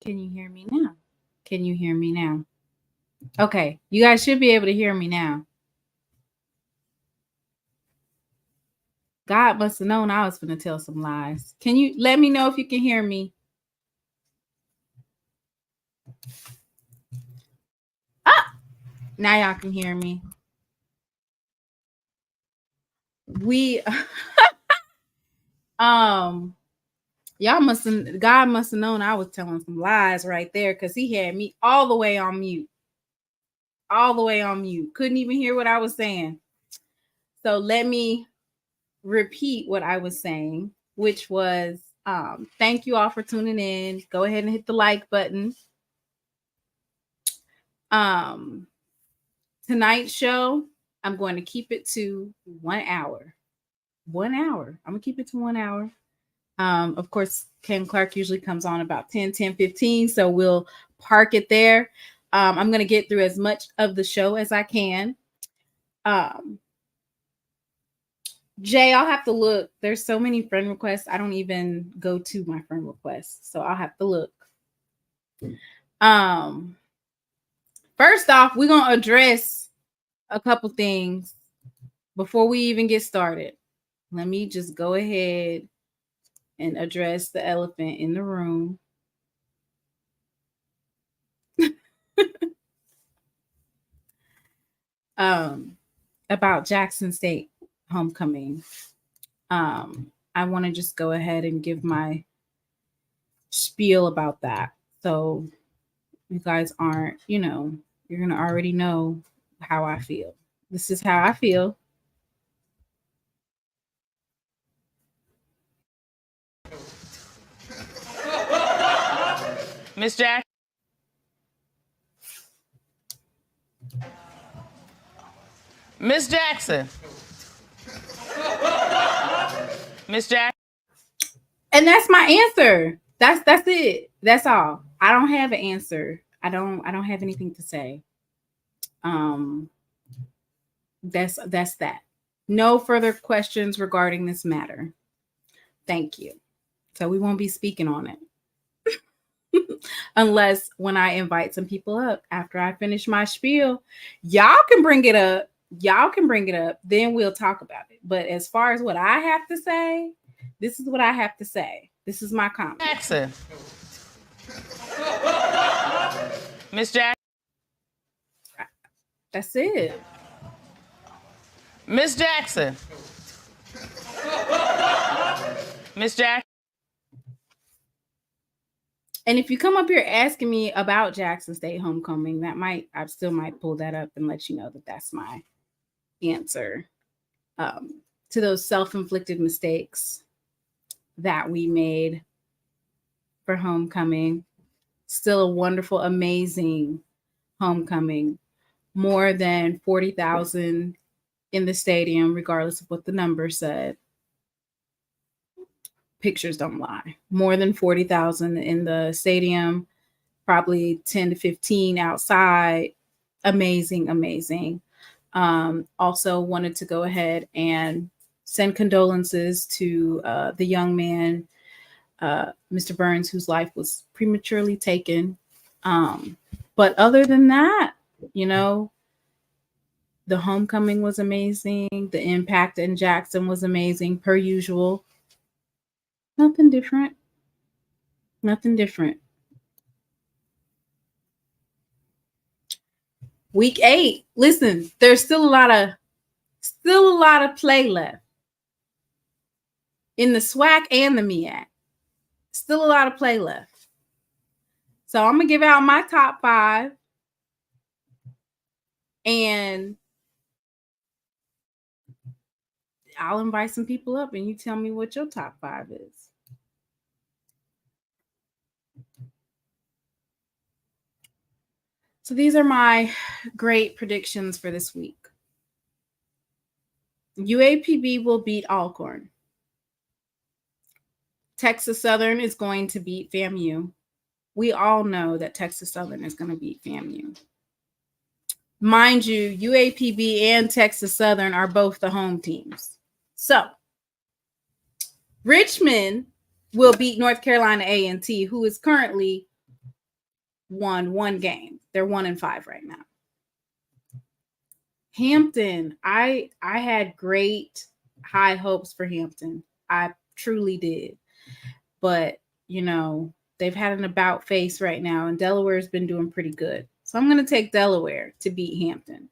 Can you hear me now? Can you hear me now? Okay, you guys should be able to hear me now. God must have known I was going to tell some lies. Can you let me know if you can hear me? Now y'all can hear me. God must have known I was telling some lies right there, because he had me all the way on mute. All the way on mute. Couldn't even hear what I was saying. So let me repeat what I was saying, which was thank you all for tuning in. Go ahead and hit the like button. Tonight's show, I'm going to keep it to 1 hour. 1 hour. I'm gonna keep it to 1 hour. Of course, Ken Clark usually comes on about 10:15, so we'll park it there. I'm gonna get through as much of the show as I can. Jay, I'll have to look. There's so many friend requests. I don't even go to my friend requests, so I'll have to look. First off, we're gonna address a couple things before we even get started. Let me just go ahead and address the elephant in the room. About Jackson State homecoming. I want to just go ahead and give my spiel about that. So you guys aren't, you're going to already know how I feel. This is how I feel. Miss Jackson. Miss Jackson. Miss Jackson. And that's my answer. That's it. That's all. I don't have an answer. I don't have anything to say. That's that. No further questions regarding this matter. Thank you. So we won't be speaking on it. Unless when I invite some people up after I finish my spiel, y'all can bring it up. Then we'll talk about it. But as far as what I have to say, this is what I have to say. This is my comment. Jackson. Miss Jackson. That's it. Miss Jackson. Miss Jackson. And if you come up here asking me about Jackson State homecoming, I still might pull that up and let you know that that's my answer to those self-inflicted mistakes that we made for homecoming. Still a wonderful, amazing homecoming. More than 40,000 in the stadium, regardless of what the number said. Pictures don't lie. More than 40,000 in the stadium, probably 10 to 15 outside. Amazing. Also wanted to go ahead and send condolences to the young man, Mr. Burns, whose life was prematurely taken. But other than that, the homecoming was amazing. The impact in Jackson was amazing, per usual. Nothing different. Week 8. Listen, there's still a lot of play left in the SWAC and the MEAC. Still a lot of play left. So I'm gonna give out my top 5, and I'll invite some people up, and you tell me what your top 5 is. So these are my great predictions for this week. UAPB will beat Alcorn. Texas Southern is going to beat FAMU. We all know that Texas Southern is going to beat FAMU. Mind you, UAPB and Texas Southern are both the home teams. So Richmond will beat North Carolina A&T, who is currently won one game. They're 1-5 right now. Hampton, I had great high hopes for Hampton. I truly did. But, you know, they've had an about face right now, and Delaware's been doing pretty good. So I'm going to take Delaware to beat Hampton.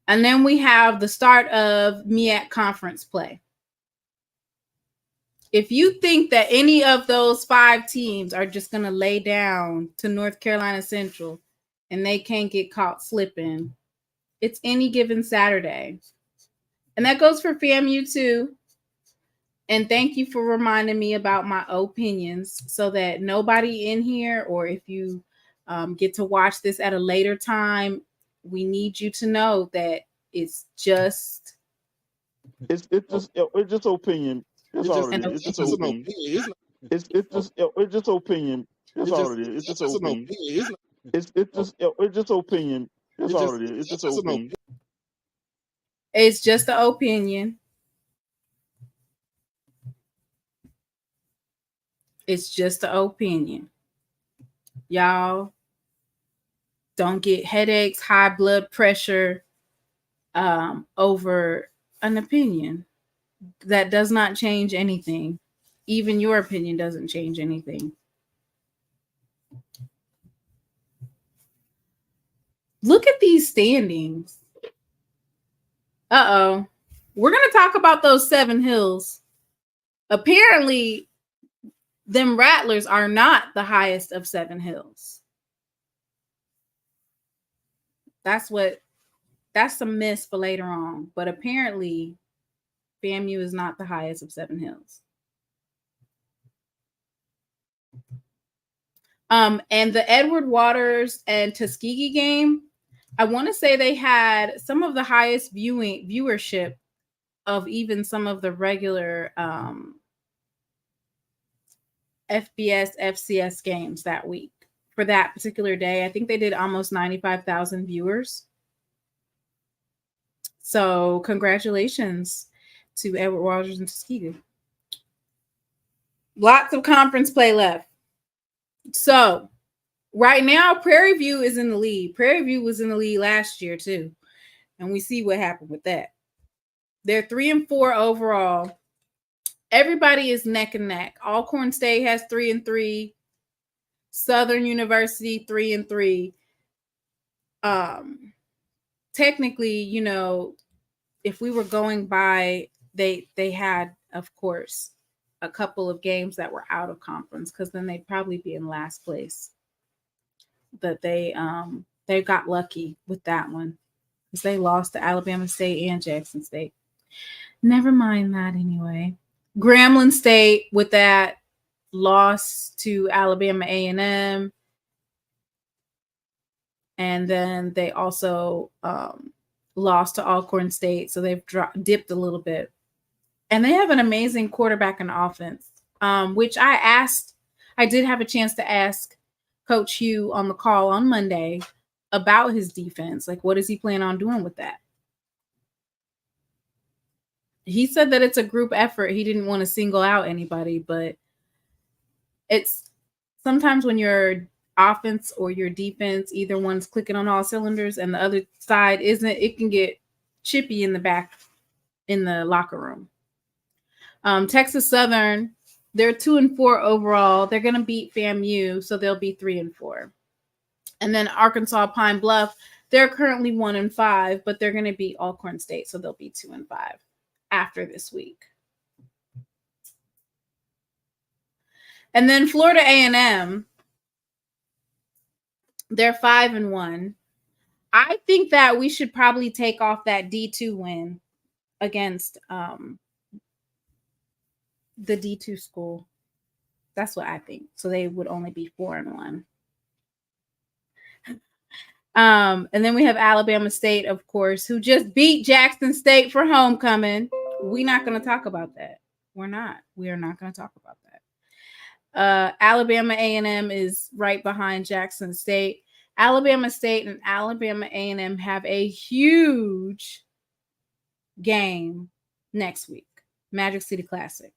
And then we have the start of MEAC conference play. If you think that any of those 5 teams are just going to lay down to North Carolina Central and they can't get caught slipping, it's any given Saturday. And that goes for FAMU too. And thank you for reminding me about my opinions so that nobody in here, or if you get to watch this at a later time, we need you to know that it's just it's just opinion. That's all it is. It's just opinion. It's just opinion. That's all it is. It's just opinion. It's just opinion. That's all it is. It's just opinion. It's just an opinion. It's just an opinion. Y'all don't get headaches, high blood pressure over an opinion. That does not change anything. Even your opinion doesn't change anything. Look at these standings. Uh-oh. We're going to talk about those 7 hills. Apparently, them Rattlers are not the highest of 7 hills. That's a miss for later on. But apparently, FAMU is not the highest of 7 hills. And the Edward Waters and Tuskegee game, I want to say they had some of the highest viewership of even some of the regular FBS, FCS games that week. For that particular day, I think they did almost 95,000 viewers. So congratulations to Edward Waters and Tuskegee. Lots of conference play left. So right now, Prairie View is in the lead. Prairie View was in the lead last year too. And we see what happened with that. They're 3-4 overall. Everybody is neck and neck. Alcorn State has 3-3. Southern University 3-3. Technically, you know, if we were going by, they had, of course, a couple of games that were out of conference, because then they'd probably be in last place. But they got lucky with that one, because they lost to Alabama State and Jackson State. Never mind that anyway. Grambling State with that loss to Alabama A&M. And then they also lost to Alcorn State, so they've dipped a little bit. And they have an amazing quarterback and offense, which I did have a chance to ask Coach Hugh on the call on Monday about his defense. Like, what does he plan on doing with that? He said that it's a group effort. He didn't want to single out anybody, but it's sometimes when your offense or your defense, either one's clicking on all cylinders and the other side isn't, it can get chippy in the back in the locker room. Texas Southern, they're 2-4 overall. They're going to beat FAMU, so they'll be 3-4. And then Arkansas Pine Bluff, they're currently 1-5, but they're going to beat Alcorn State, so they'll be 2-5 after this week. And then Florida A&M, they're 5-1. I think that we should probably take off that D2 win against the D2 school. That's what I think. So they would only be 4-1. And then we have Alabama State, of course, who just beat Jackson State for homecoming. We're not going to talk about that. We're not. We are not going to talk about that. Alabama A&M is right behind Jackson State. Alabama State and Alabama A&M have a huge game next week, Magic City Classic.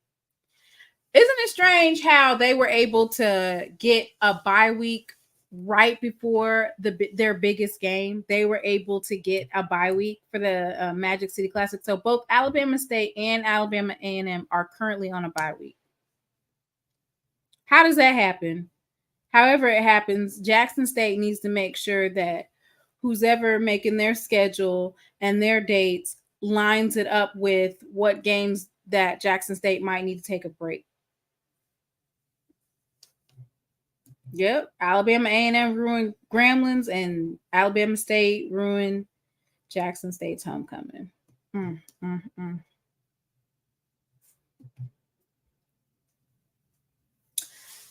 Isn't it strange how they were able to get a bye week right before their biggest game, they were able to get a bye week for the Magic City Classic. So both Alabama State and Alabama A&M are currently on a bye week. How does that happen? However it happens, Jackson State needs to make sure that who's ever making their schedule and their dates lines it up with what games that Jackson State might need to take a break. Yep, Alabama A&M ruined Gremlins, and Alabama State ruined Jackson State's homecoming.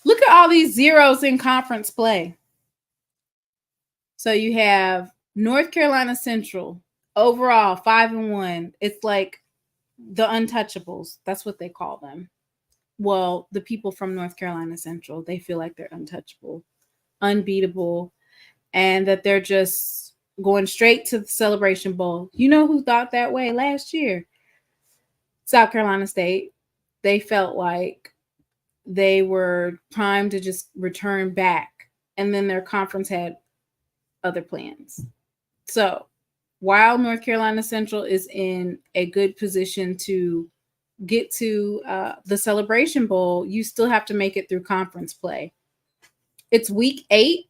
Look at all these zeros in conference play. So you have North Carolina Central, overall 5-1. It's like the untouchables. That's what they call them. Well, the people from North Carolina Central, they feel like they're untouchable, unbeatable, and that they're just going straight to the Celebration Bowl. You know who thought that way last year? South Carolina State. They felt like they were primed to just return back, and then their conference had other plans. So while North Carolina Central is in a good position to get to the Celebration Bowl, you still have to make it through conference play. It's week 8,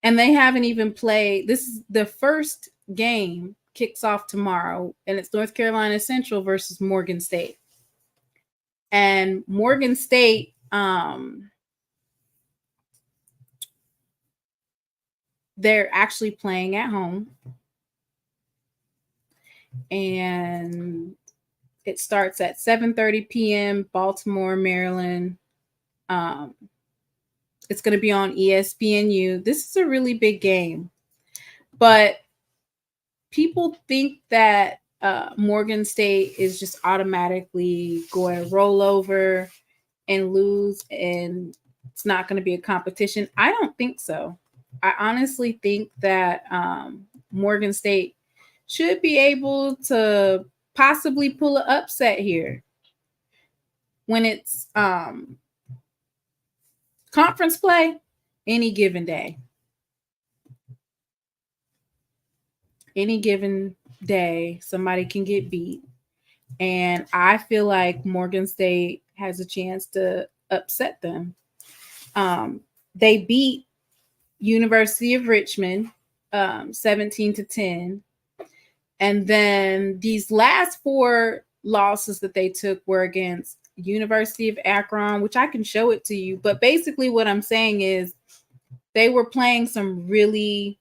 and they haven't even played. This is the first game, kicks off tomorrow, and it's North Carolina Central versus Morgan State. And Morgan State, they're actually playing at home. And it starts at 7:30 p.m. Baltimore, Maryland. It's going to be on ESPNU. This is a really big game. But people think that Morgan State is just automatically going to roll over and lose, and it's not going to be a competition. I don't think so. I honestly think that Morgan State should be able to possibly pull an upset here when it's conference play any given day. Any given day, somebody can get beat. And I feel like Morgan State has a chance to upset them. They beat University of Richmond 17-10. And then these last 4 losses that they took were against University of Akron, which I can show it to you. But basically what I'm saying is they were playing some really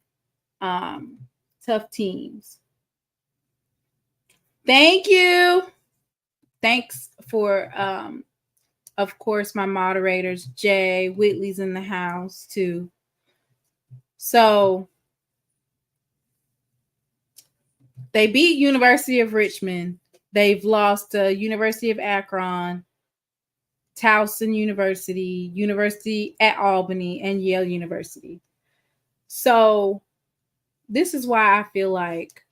tough teams. Thank you. Thanks for, of course, my moderators. Jay Whitley's in the house too. So they beat University of Richmond. They've lost to University of Akron, Towson University, University at Albany, and Yale University. So this is why I feel like,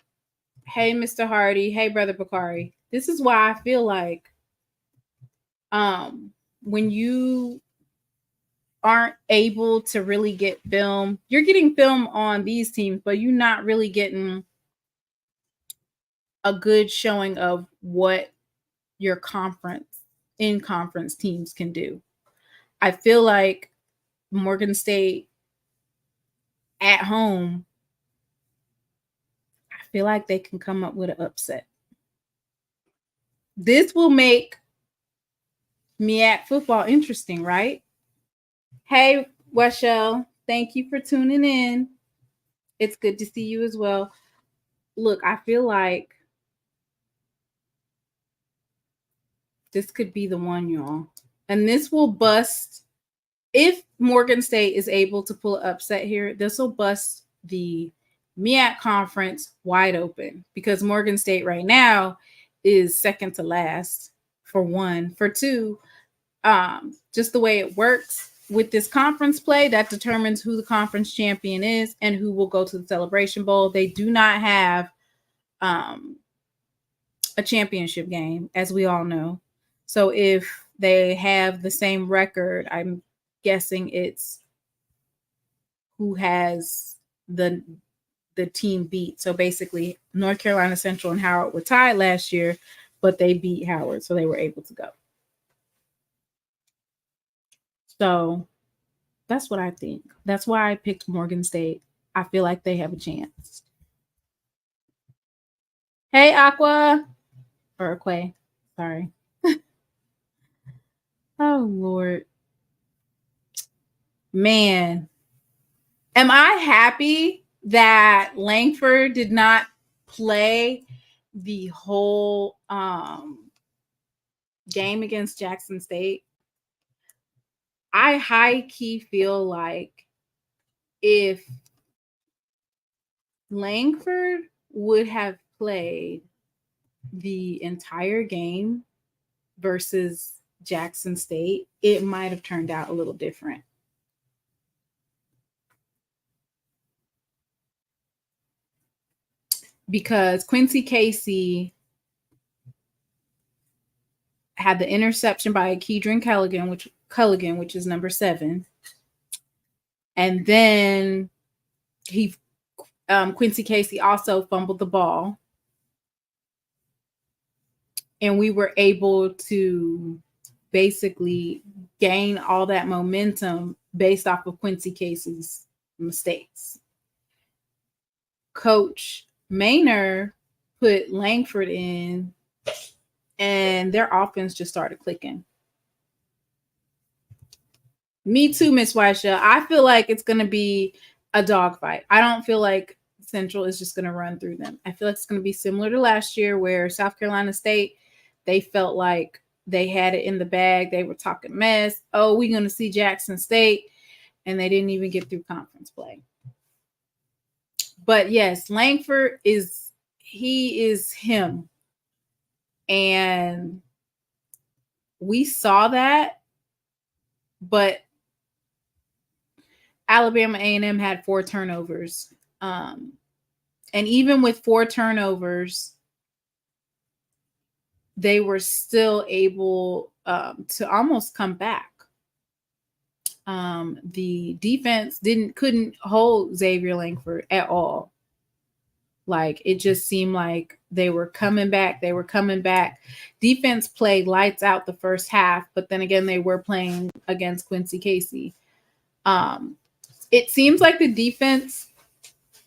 hey, Mr. Hardy, hey, Brother Bakari, this is why I feel like when you aren't able to really get film, you're getting film on these teams, but you're not really getting a good showing of what your in-conference teams can do. I feel like Morgan State at home, I feel like they can come up with an upset. This will make MEAC football interesting, right? Hey, Weshell, thank you for tuning in. It's good to see you as well. Look, I feel like this could be the one, y'all. And this will bust. If Morgan State is able to pull an upset here, this will bust the MEAC conference wide open, because Morgan State right now is second to last, for one. For two, just the way it works with this conference play, that determines who the conference champion is and who will go to the Celebration Bowl. They do not have a championship game, as we all know. So if they have the same record, I'm guessing it's who has the team beat. So basically, North Carolina Central and Howard were tied last year, but they beat Howard, so they were able to go. So that's what I think. That's why I picked Morgan State. I feel like they have a chance. Hey, Aqua. Or Aquay. Sorry. Oh, Lord. Man. Am I happy that Langford did not play the whole game against Jackson State? I high-key feel like if Langford would have played the entire game versus Jackson State, it might have turned out a little different. Because Quincy Casey had the interception by Kedron Culligan, which is number 7. And then Quincy Casey also fumbled the ball. And we were able to basically gain all that momentum based off of Quincy Casey's mistakes. Coach Maynard put Langford in, and their offense just started clicking. Me too, Miss Weisha. I feel like it's going to be a dogfight. I don't feel like Central is just going to run through them. I feel like it's going to be similar to last year where South Carolina State, they felt like they had it in the bag. They were talking mess. Oh, we're going to see Jackson State. And they didn't even get through conference play. But yes, Langford is him. And we saw that. But Alabama A&M had 4 turnovers. And even with 4 turnovers, they were still able to almost come back. The defense couldn't hold Xavier Langford at all. Like, it just seemed like they were coming back. Defense played lights out the first half, but then again, they were playing against Quincy Casey. It seems like the defense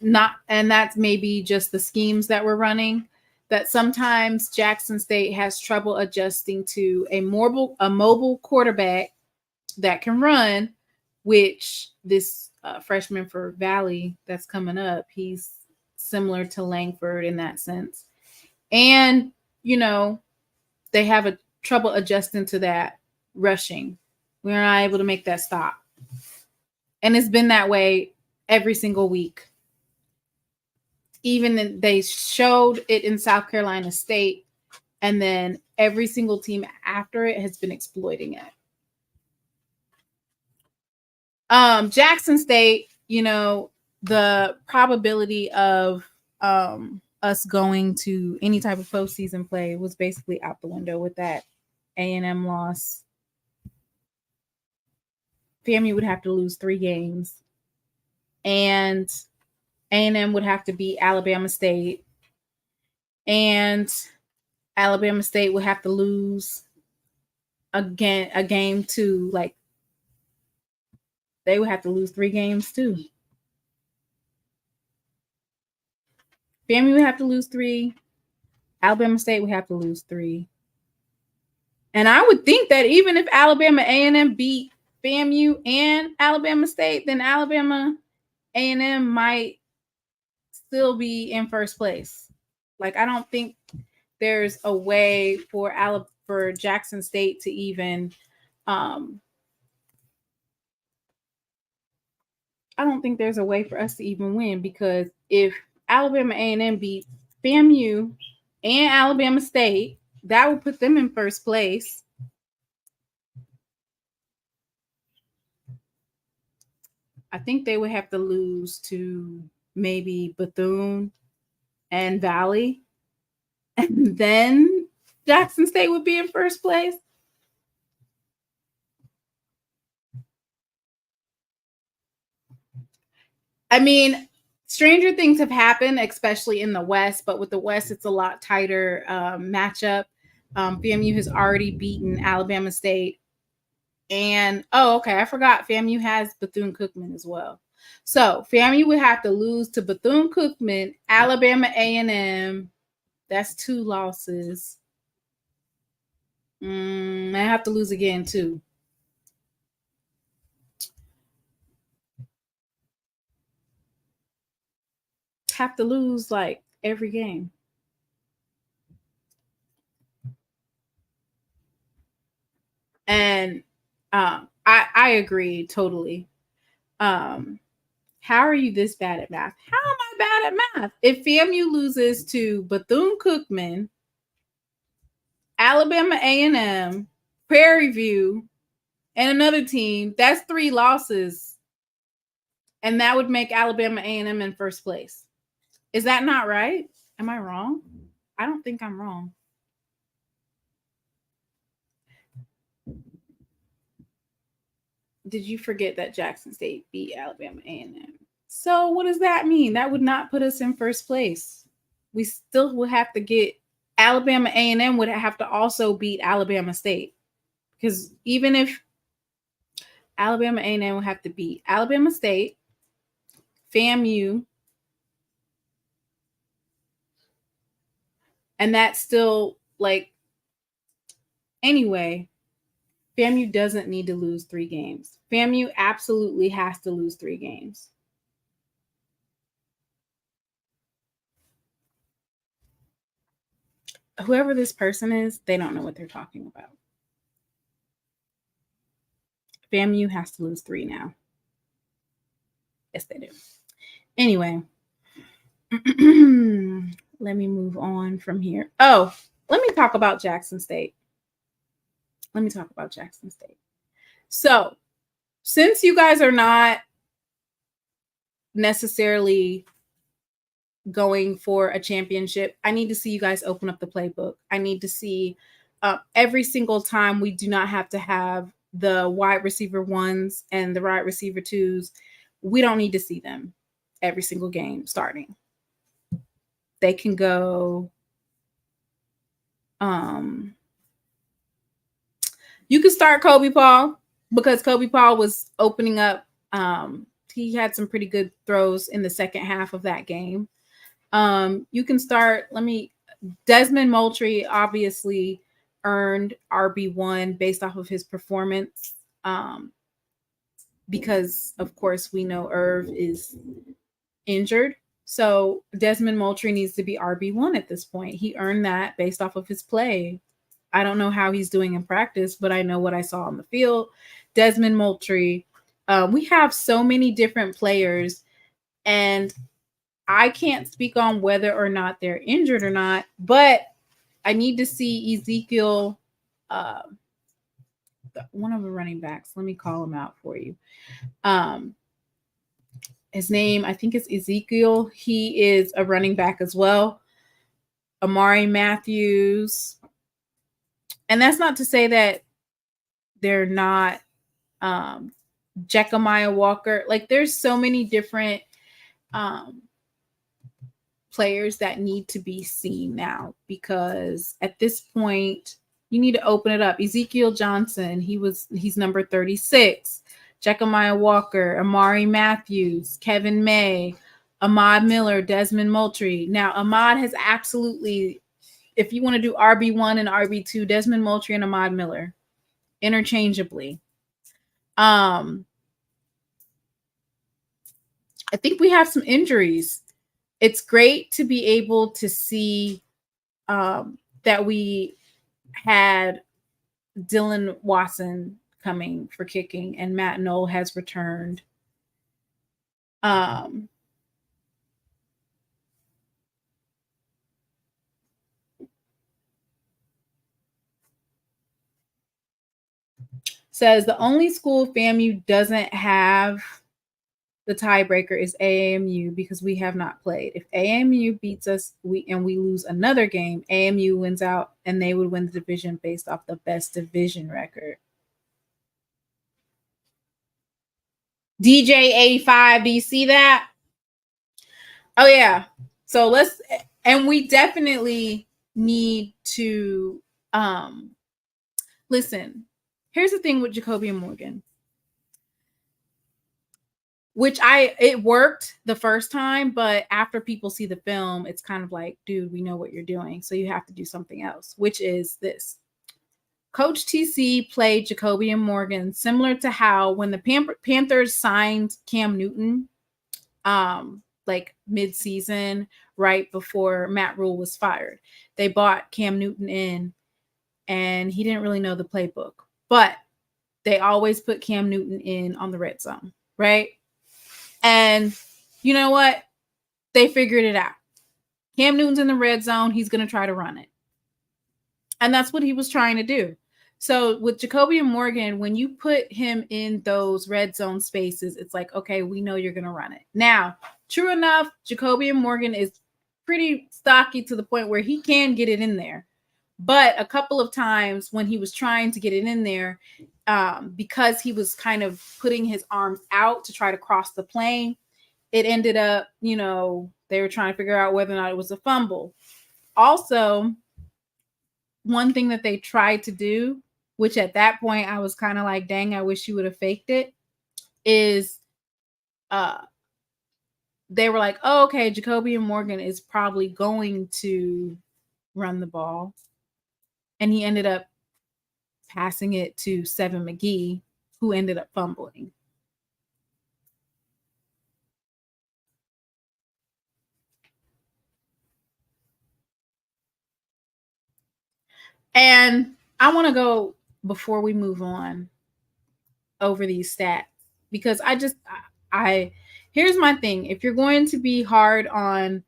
and that's maybe just the schemes that we're running, that sometimes Jackson State has trouble adjusting to a mobile quarterback that can run, which this freshman for Valley that's coming up, he's similar to Langford in that sense. And, they have a trouble adjusting to that rushing. We're not able to make that stop. And it's been that way every single week. Even they showed it in South Carolina State, and then every single team after it has been exploiting it. Jackson State, the probability of us going to any type of postseason play was basically out the window with that A&M loss. FAMU would have to lose 3 games, and A&M would have to beat Alabama State, and Alabama State would have to lose a game too. Like, they would have to lose 3 games too. FAMU would have to lose 3. Alabama State would have to lose 3. And I would think that even if Alabama A&M beat FAMU and Alabama State, then Alabama A&M might still be in first place. Like, I don't think there's a way for Jackson State to even I don't think there's a way for us to even win, because if Alabama A&M beat FAMU and Alabama State, that would put them in first place. I think they would have to lose to maybe Bethune and Valley, and then Jackson State would be in first place. I mean, stranger things have happened, especially in the West, but with the West, it's a lot tighter matchup. FAMU has already beaten Alabama State. And, okay, I forgot FAMU has Bethune-Cookman as well. So FAMU would have to lose to Bethune-Cookman, Alabama A&M. That's 2 losses. I have to lose again, too. Have to lose, like, every game. And I agree totally. How are you this bad at math? How am I bad at math? If FAMU loses to Bethune-Cookman, Alabama A&M, Prairie View, and another team, that's 3 losses. And that would make Alabama A&M in first place. Is that not right? Am I wrong? I don't think I'm wrong. Did you forget that Jackson State beat Alabama A&M? So what does that mean? That would not put us in first place. We still would have to get Alabama A&M would have to also beat Alabama State. Because even if Alabama A&M would have to beat Alabama State, FAMU, and that's still like, anyway, FAMU doesn't need to lose 3 games. FAMU absolutely has to lose 3 games. Whoever this person is, they don't know what they're talking about. FAMU has to lose 3 now. Yes, they do. Anyway, let me move on from here. Oh, let me talk about Jackson State. So, since you guys are not necessarily going for a championship, I need to see you guys open up the playbook. I need to see every single time we do not have to have the wide receiver 1s and the wide receiver 2s. We don't need to see them every single game starting. They can go. You can start Kobe Paul because Kobe Paul was opening up. He had some pretty good throws in the second half of that game. You can start. Desmond Moultrie obviously earned RB1 based off of his performance. Because of course we know Irv is injured. So Desmond Moultrie needs to be RB1 at this point. He earned that based off of his play. I don't know how he's doing in practice, but I know what I saw on the field. Desmond Moultrie. We have so many different players, and I can't speak on whether or not they're injured or not, but I need to see Ezekiel, one of the running backs. Let me call him out for you. His name, I think, is Ezekiel. He is a running back as well. Amari Matthews. And that's not to say that they're not Jecamiah Walker. Like, there's so many different players that need to be seen now, because at this point you need to open it up. Ezekiel Johnson, he's number 36. Jecamiah Walker, Amari Matthews, Kevin May, Ahmad Miller, Desmond Moultrie. Now, Ahmad has absolutely, if you want to do RB1 and RB2, Desmond Moultrie and Ahmad Miller interchangeably. I think we have some injuries. It's great to be able to see that we had Dylan Watson coming for kicking, and Matt Knoll has returned. Says the only school FAMU doesn't have the tiebreaker is AAMU because we have not played. If AAMU beats us we lose another game, AAMU wins out and they would win the division based off the best division record. DJ 85, do you see that? Oh yeah. So we definitely need to listen. Here's the thing with Jacoby and Morgan, which it worked the first time, but after people see the film, it's kind of like, dude, we know what you're doing, so you have to do something else, which is this. Coach TC played Jacoby and Morgan similar to how when the Panthers signed Cam Newton, like mid-season, right before Matt Rule was fired. They bought Cam Newton in, and he didn't really know the playbook, but they always put Cam Newton in on the red zone, right? And you know what? They figured it out. Cam Newton's in the red zone. He's going to try to run it. And that's what he was trying to do. So with Jacoby and Morgan, when you put him in those red zone spaces, it's like, okay, we know you're going to run it. Now, true enough, Jacoby and Morgan is pretty stocky to the point where he can get it in there. But a couple of times when he was trying to get it in there, because he was kind of putting his arms out to try to cross the plane, it ended up, they were trying to figure out whether or not it was a fumble. Also, one thing that they tried to do, which at that point I was kind of like, dang, I wish you would have faked it, is they were like, oh, okay, Jacoby and Morgan is probably going to run the ball. And he ended up passing it to Seven McGee, who ended up fumbling. And I want to go, before we move on, over these stats, because here's my thing. If you're going to be hard on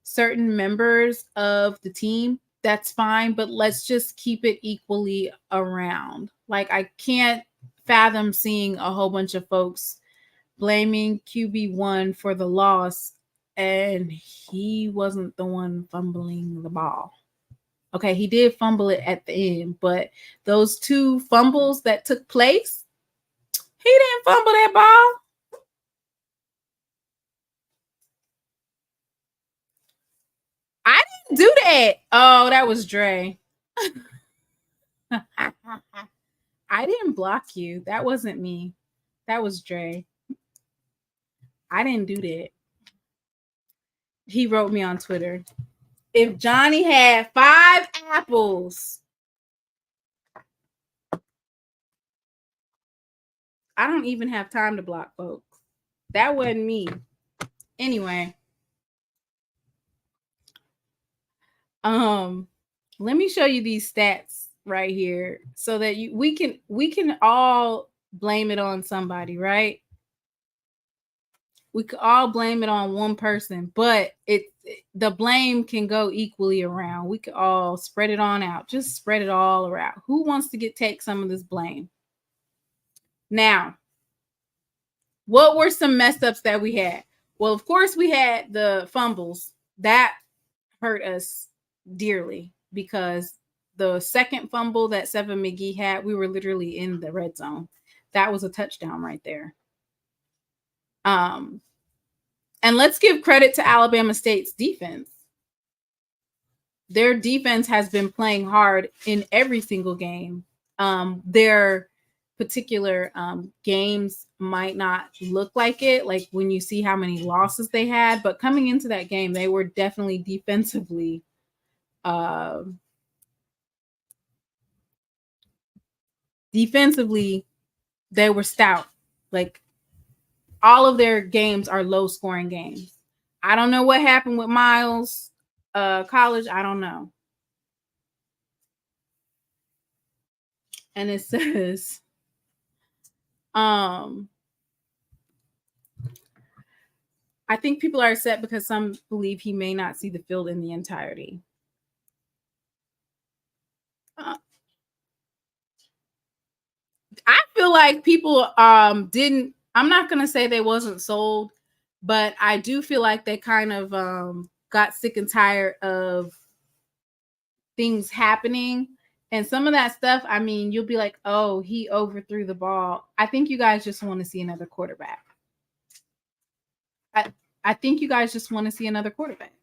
certain members of the team, that's fine, but let's just keep it equally around. Like, I can't fathom seeing a whole bunch of folks blaming QB1 for the loss, and he wasn't the one fumbling the ball. Okay, he did fumble it at the end, but those two fumbles that took place, he didn't fumble that ball. I didn't do that. Oh, that was Dre. I didn't block you. That wasn't me. That was Dre. I didn't do that. He wrote me on Twitter. If Johnny had 5 apples, I don't even have time to block folks. That wasn't me. Anyway. Let me show you these stats right here so that we can all blame it on somebody, right? We could all blame it on one person, but the blame can go equally around. We could all spread it on out. Just spread it all around. Who wants to take some of this blame? Now, what were some mess ups that we had? Well, of course, we had the fumbles. That hurt us dearly, because the second fumble that Seven McGee had, we were literally in the red zone. That was a touchdown right there. And let's give credit to Alabama State's defense. Their defense has been playing hard in every single game. Their particular games might not look like it, like when you see how many losses they had, but coming into that game, they were definitely defensively they were stout. Like, all of their games are low scoring games. I don't know what happened with Miles College. I don't know. And it says, I think people are upset because some believe he may not see the field in the entirety. I feel like people didn't. I'm not going to say they wasn't sold, but I do feel like they kind of got sick and tired of things happening. And some of that stuff, I mean, you'll be like, oh, he overthrew the ball. I think you guys just want to see another quarterback. I think you guys just want to see another quarterback.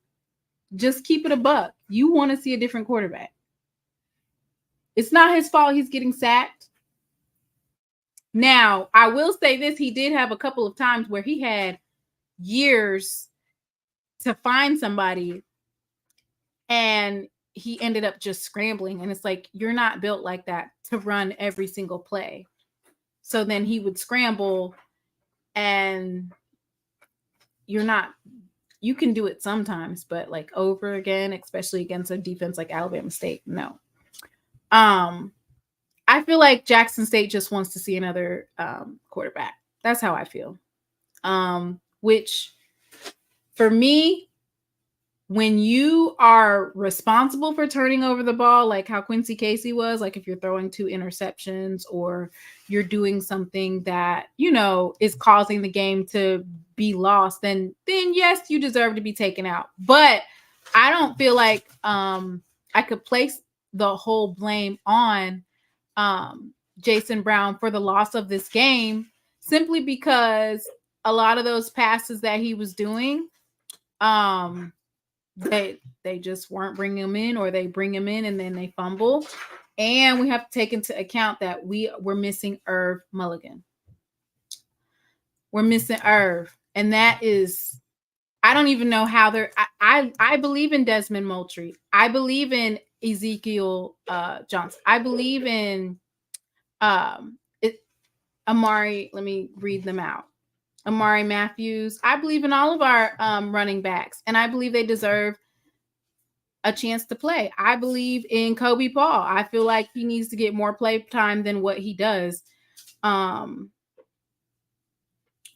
Just keep it a buck. You want to see a different quarterback. It's not his fault he's getting sacked. Now, I will say this. He did have a couple of times where he had years to find somebody and he ended up just scrambling. And it's like, you're not built like that to run every single play. So then he would scramble and you're not, you can do it sometimes, but like over again, especially against a defense like Alabama State, no. I feel like Jackson State just wants to see another quarterback. That's how I feel. Which for me, when you are responsible for turning over the ball, like how Quincy Casey was, like if you're throwing 2 interceptions or you're doing something that, you know, is causing the game to be lost, then yes, you deserve to be taken out. But I don't feel like I could place the whole blame on Jason Brown for the loss of this game, simply because a lot of those passes that he was doing, they just weren't bringing him in, or they bring him in and then they fumble. And we have to take into account that we're missing Irv Mulligan. We're missing Irv. And that is, I don't even know how they're, I believe in Desmond Moultrie. I believe in Ezekiel Johnson. I believe in Amari. Let me read them out. Amari Matthews. I believe in all of our running backs, and I believe they deserve a chance to play. I believe in Kobe Paul. I feel like he needs to get more play time than what he does,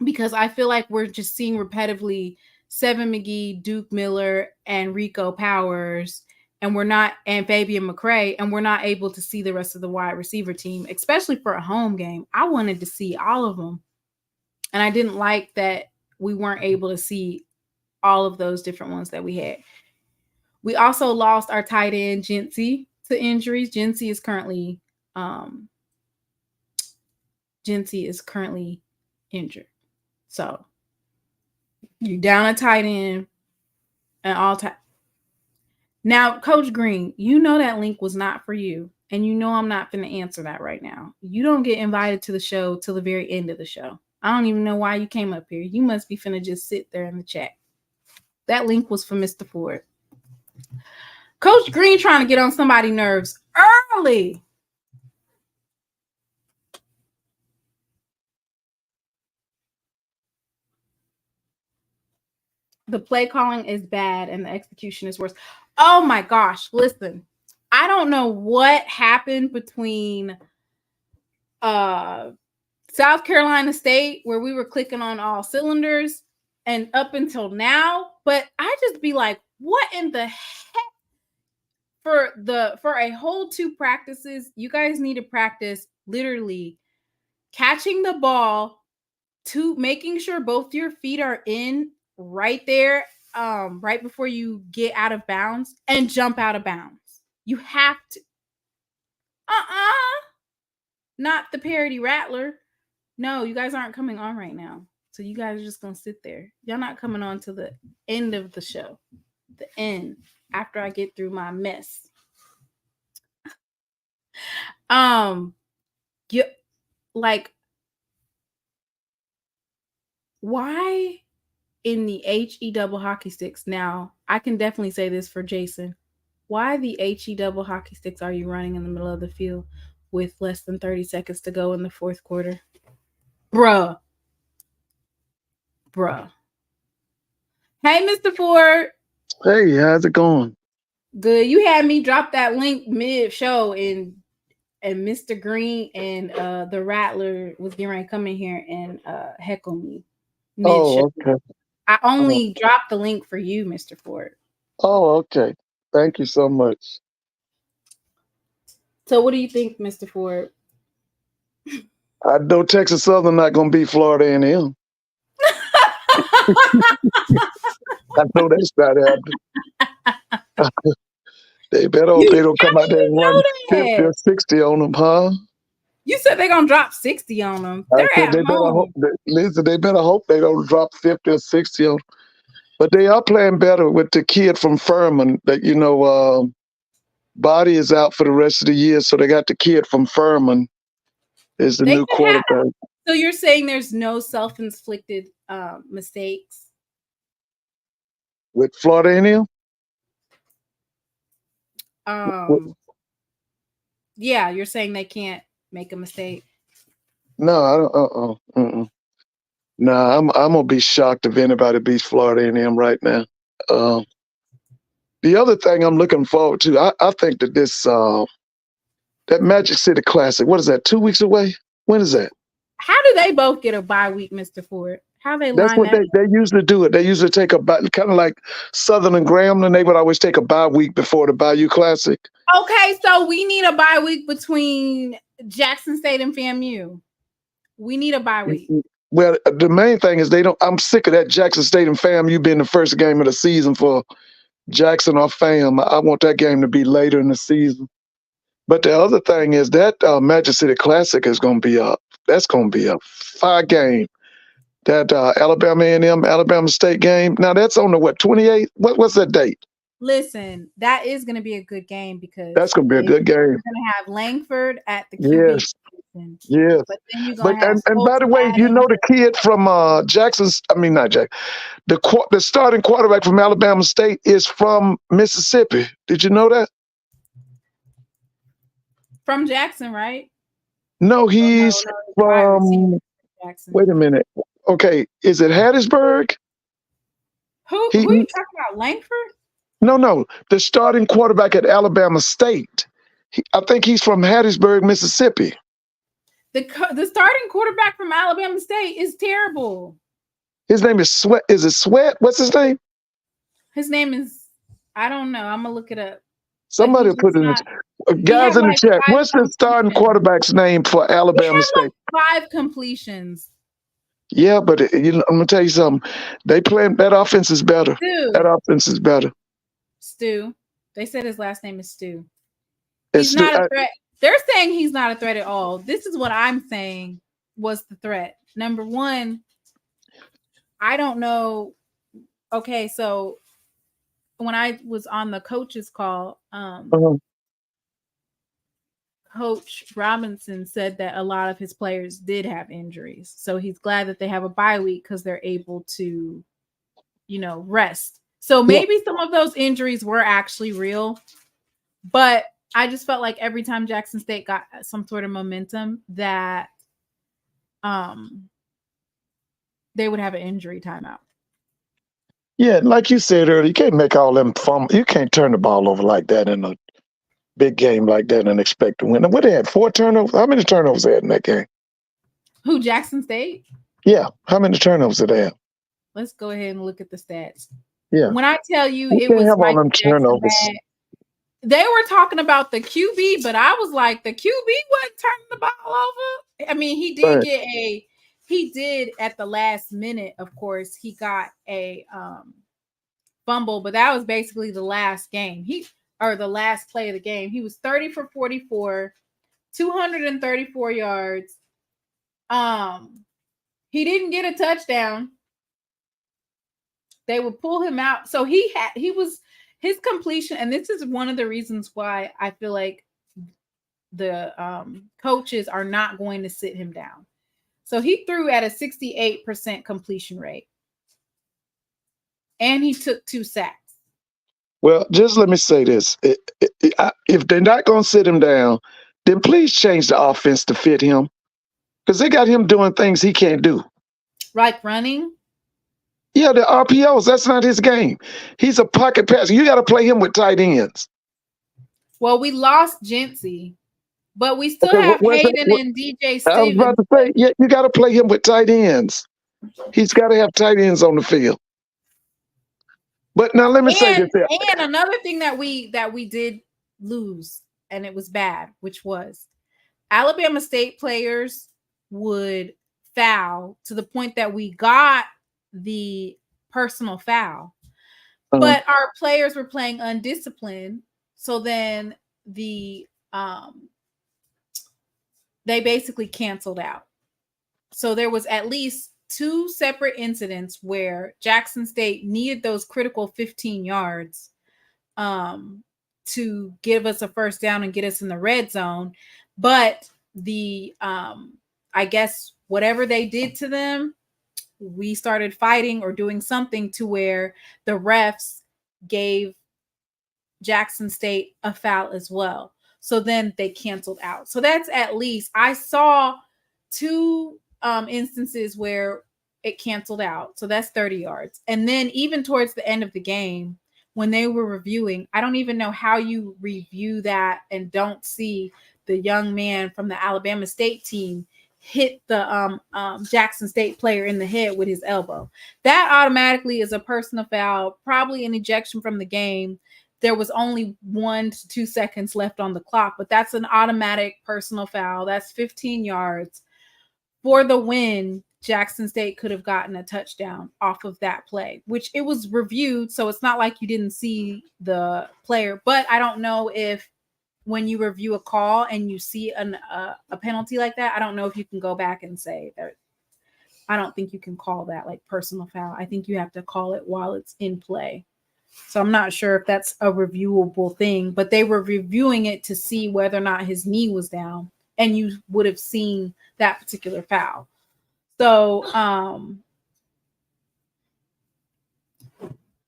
because I feel like we're just seeing repetitively Seven McGee, Duke Miller, and Rico Powers, and Fabian McCray, and we're not able to see the rest of the wide receiver team, especially for a home game. I wanted to see all of them. And I didn't like that we weren't able to see all of those different ones that we had. We also lost our tight end, Jinsey, to injuries. Jinsey is currently injured. So you're down a tight end and all time. Now, Coach Green, you know that link was not for you. And you know I'm not going to answer that right now. You don't get invited to the show till the very end of the show. I don't even know why you came up here. You must be finna just sit there in the chat. That link was for Mr. Ford. Coach Green trying to get on somebody's nerves early. The play calling is bad and the execution is worse. Oh my gosh, listen. I don't know what happened between South Carolina State, where we were clicking on all cylinders, and up until now, but I just be like, what in the heck? For a whole 2 practices, you guys need to practice literally catching the ball, to making sure both your feet are in right there, right before you get out of bounds, and jump out of bounds. You have to. Not the parody rattler. No, you guys aren't coming on right now. So you guys are just going to sit there. Y'all not coming on to the end of the show. The end. After I get through my mess. Why in the HE double hockey sticks? Now, I can definitely say this for Jason. Why the HE double hockey sticks are you running in the middle of the field with less than 30 seconds to go in the fourth quarter? Bruh. Hey, Mr. Ford. Hey, how's it going? Good. You had me drop that link mid-show, and Mr. Green and the Rattler was getting ready to come in here and heckle me mid-show. Oh, okay. I only dropped the link for you, Mr. Ford. Oh, okay. Thank you so much. So what do you think, Mr. Ford? I know Texas Southern not going to beat Florida A&M. I know that's not happening. They better hope they don't come out there and run 50 or 60 on them, huh? You said they're going to drop 60 on them. They're at home. Listen, they better hope they don't drop 50 or 60 on them. But they are playing better with the kid from Furman that, Body is out for the rest of the year. So they got the kid from Furman is the new quarterback. So you're saying there's no self-inflicted mistakes? With Florida A&M? Yeah, you're saying they can't make a mistake? No, I don't. Nah, I'm gonna be shocked if anybody beats Florida A&M right now. The other thing I'm looking forward to, I think that this that Magic City Classic, what is that? 2 weeks away? When is that? How do they both get a bye week, Mr. Ford? How they That's line what that? they usually do it. They usually take a bye, kind of like Southern and Grambling. They would always take a bye week before the Bayou Classic. Okay, so we need a bye week between Jackson State and FAMU. We need a bye week. Well, the main thing is I'm sick of that Jackson State and FAMU being the first game of the season for Jackson or FAM. I want that game to be later in the season. But the other thing is that Magic City Classic is going to be a fire game. That Alabama A&M, Alabama State game. Now that's on the 28th? What's that date? Listen, that is going to be a good game because that's going to be a good game. You're going to have Langford at the QB. Yes. But then you're going to have. And by the way, the kid from the starting quarterback from Alabama State is from Mississippi. Did you know that? From Jackson, right? No, he's from. Jackson. Wait a minute. Okay, is it Hattiesburg? Who are you talking about? Langford? No. The starting quarterback at Alabama State. I think he's from Hattiesburg, Mississippi. The starting quarterback from Alabama State is terrible. His name is Sweat. Is it Sweat? What's his name? His name is, I don't know. I'm gonna look it up. Somebody put it in the guys in the chat. What's the starting quarterback's name for Alabama State? 5 completions. Yeah, but I'm gonna tell you something. That offense is better. Stu. That offense is better. Stu. They said his last name is Stu. He's not a threat. They're saying he's not a threat at all. This is what I'm saying was the threat. Number one, I don't know. Okay, so when I was on the coach's call, Coach Robinson said that a lot of his players did have injuries. So he's glad that they have a bye week because they're able to, rest. So maybe some of those injuries were actually real. But I just felt like every time Jackson State got some sort of momentum that they would have an injury timeout. Yeah, like you said earlier, you can't make all them fumbles. You can't turn the ball over like that in a big game like that and expect to win. What they had, 4 turnovers? How many turnovers they had in that game? Who, Jackson State? Yeah, how many turnovers did they have? Let's go ahead and look at the stats. Yeah. When I tell you it was have all them turnovers. Bad, they were talking about the QB, but I was like, the QB wasn't turning the ball over. I mean, he did at the last minute, of course, he got a fumble, but that was basically the last game. The last play of the game. He was 30 for 44, 234 yards. He didn't get a touchdown. They would pull him out. So his completion, and this is one of the reasons why I feel like the coaches are not going to sit him down. So he threw at a 68% completion rate. And he took 2 sacks. Well, just let me say this. If they're not going to sit him down, then please change the offense to fit him. Because they got him doing things he can't do. Like running? Yeah, the RPOs. That's not his game. He's a pocket passer. You got to play him with tight ends. Well, we lost Jency, but we still have Hayden and DJ Stevens. I was about to say, yeah, you got to play him with tight ends. He's got to have tight ends on the field. But now let me say this. And another thing that we did lose, and it was bad, which was Alabama State players would foul to the point that we got the personal foul. But our players were playing undisciplined. So then they basically canceled out. So there was at least two separate incidents where Jackson State needed those critical 15 yards to give us a first down and get us in the red zone. But the I guess whatever they did to them, we started fighting or doing something to where the refs gave Jackson State a foul as well. So then they canceled out. So that's at least, I saw two instances where it canceled out. So that's 30 yards. And then even towards the end of the game, when they were reviewing, I don't even know how you review that and don't see the young man from the Alabama State team hit the Jackson State player in the head with his elbow. That automatically is a personal foul, probably an ejection from the game. There was only 1 to 2 seconds left on the clock, but that's an automatic personal foul. That's 15 yards. For the win, Jackson State could have gotten a touchdown off of that play, which it was reviewed, so it's not like you didn't see the player. But I don't know if when you review a call and you see a penalty like that, I don't know if you can go back and say that. I don't think you can call that like personal foul. I think you have to call it while it's in play. So I'm not sure if that's a reviewable thing, but they were reviewing it to see whether or not his knee was down, and you would have seen that particular foul. So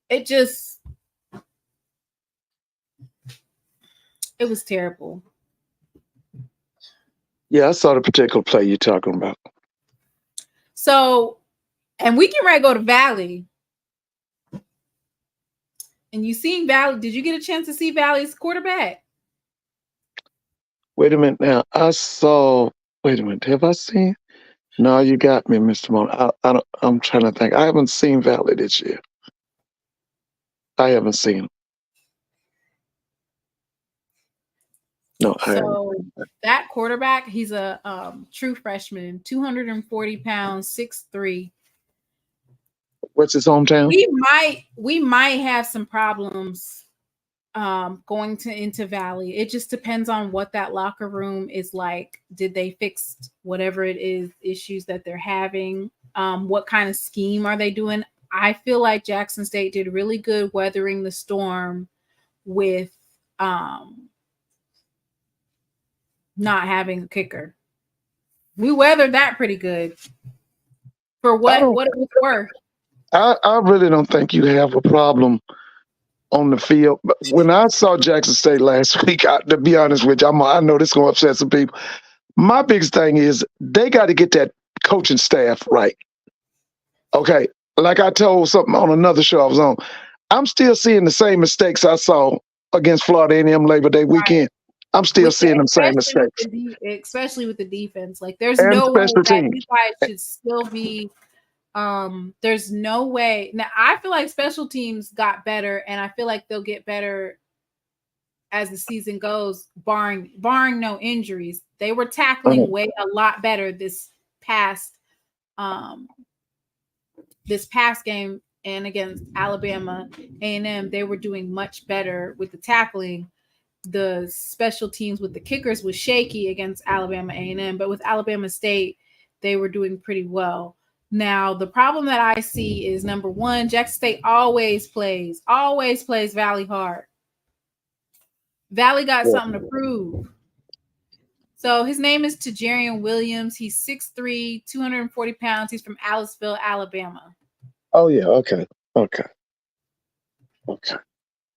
it was terrible. Yeah, I saw the particular play you're talking about. So, and we can ready to go to Valley. And you seen Valley? Did you get a chance to see Valley's quarterback? Wait a minute now. Wait a minute. Have I seen? No, you got me, Mr. Mona. I'm trying to think. I haven't seen Valley this year. I haven't seen him. No, I haven't. That quarterback, he's a true freshman, 240 pounds, 6'3". What's his hometown? We might have some problems going into Valley. It just depends on what that locker room is like. Did they fix whatever it is issues that they're having? What kind of scheme are they doing? I feel like Jackson State did really good weathering the storm with not having a kicker. We weathered that pretty good for what it was worth. I really don't think you have a problem on the field. But when I saw Jackson State last week, to be honest with you, I know this is going to upset some people. My biggest thing is they got to get that coaching staff right. Okay, like I told something on another show I was on, I'm still seeing the same mistakes I saw against Florida A&M Labor Day weekend. Right. I'm still seeing them same mistakes. Especially with the defense. Like, there's no way that you guys should still be there's no way. Now, I feel like special teams got better, and I feel like they'll get better as the season goes, barring no injuries. They were tackling a lot better this past game, and against Alabama A&M, they were doing much better with the tackling. The special teams with the kickers was shaky against Alabama A&M, but with Alabama State, they were doing pretty well. Now, the problem that I see is, number one, Jackson State always plays Valley hard. Valley got something to prove. So his name is Tajarian Williams. He's 6'3", 240 pounds. He's from Aliceville, Alabama. Oh, yeah. Okay.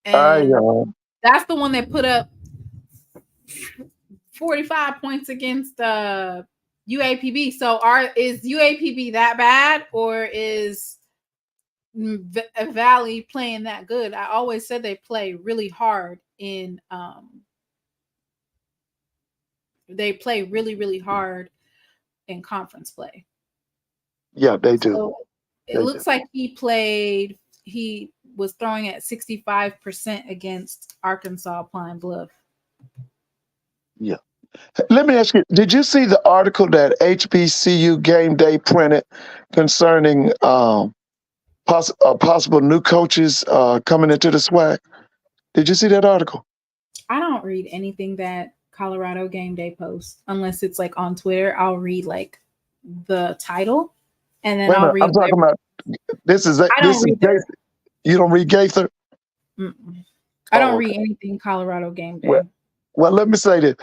And that's the one that put up 45 points against UAPB. So is UAPB that bad, or is Valley playing that good? I always said they play really hard in they play really, really hard in conference play. Yeah, they do. So it looks like he was throwing at 65% against Arkansas Pine Bluff. Yeah. Let me ask you, did you see the article that HBCU Game Day printed concerning possible new coaches coming into the SWAC? Did you see that article? I don't read anything that Colorado Game Day posts unless it's like on Twitter. I'll read like the title. and then Wait a I'll minute, read. I'm talking about this is I don't read Gaither. You don't read Gaither? I don't read anything Colorado game day. Well, let me say this.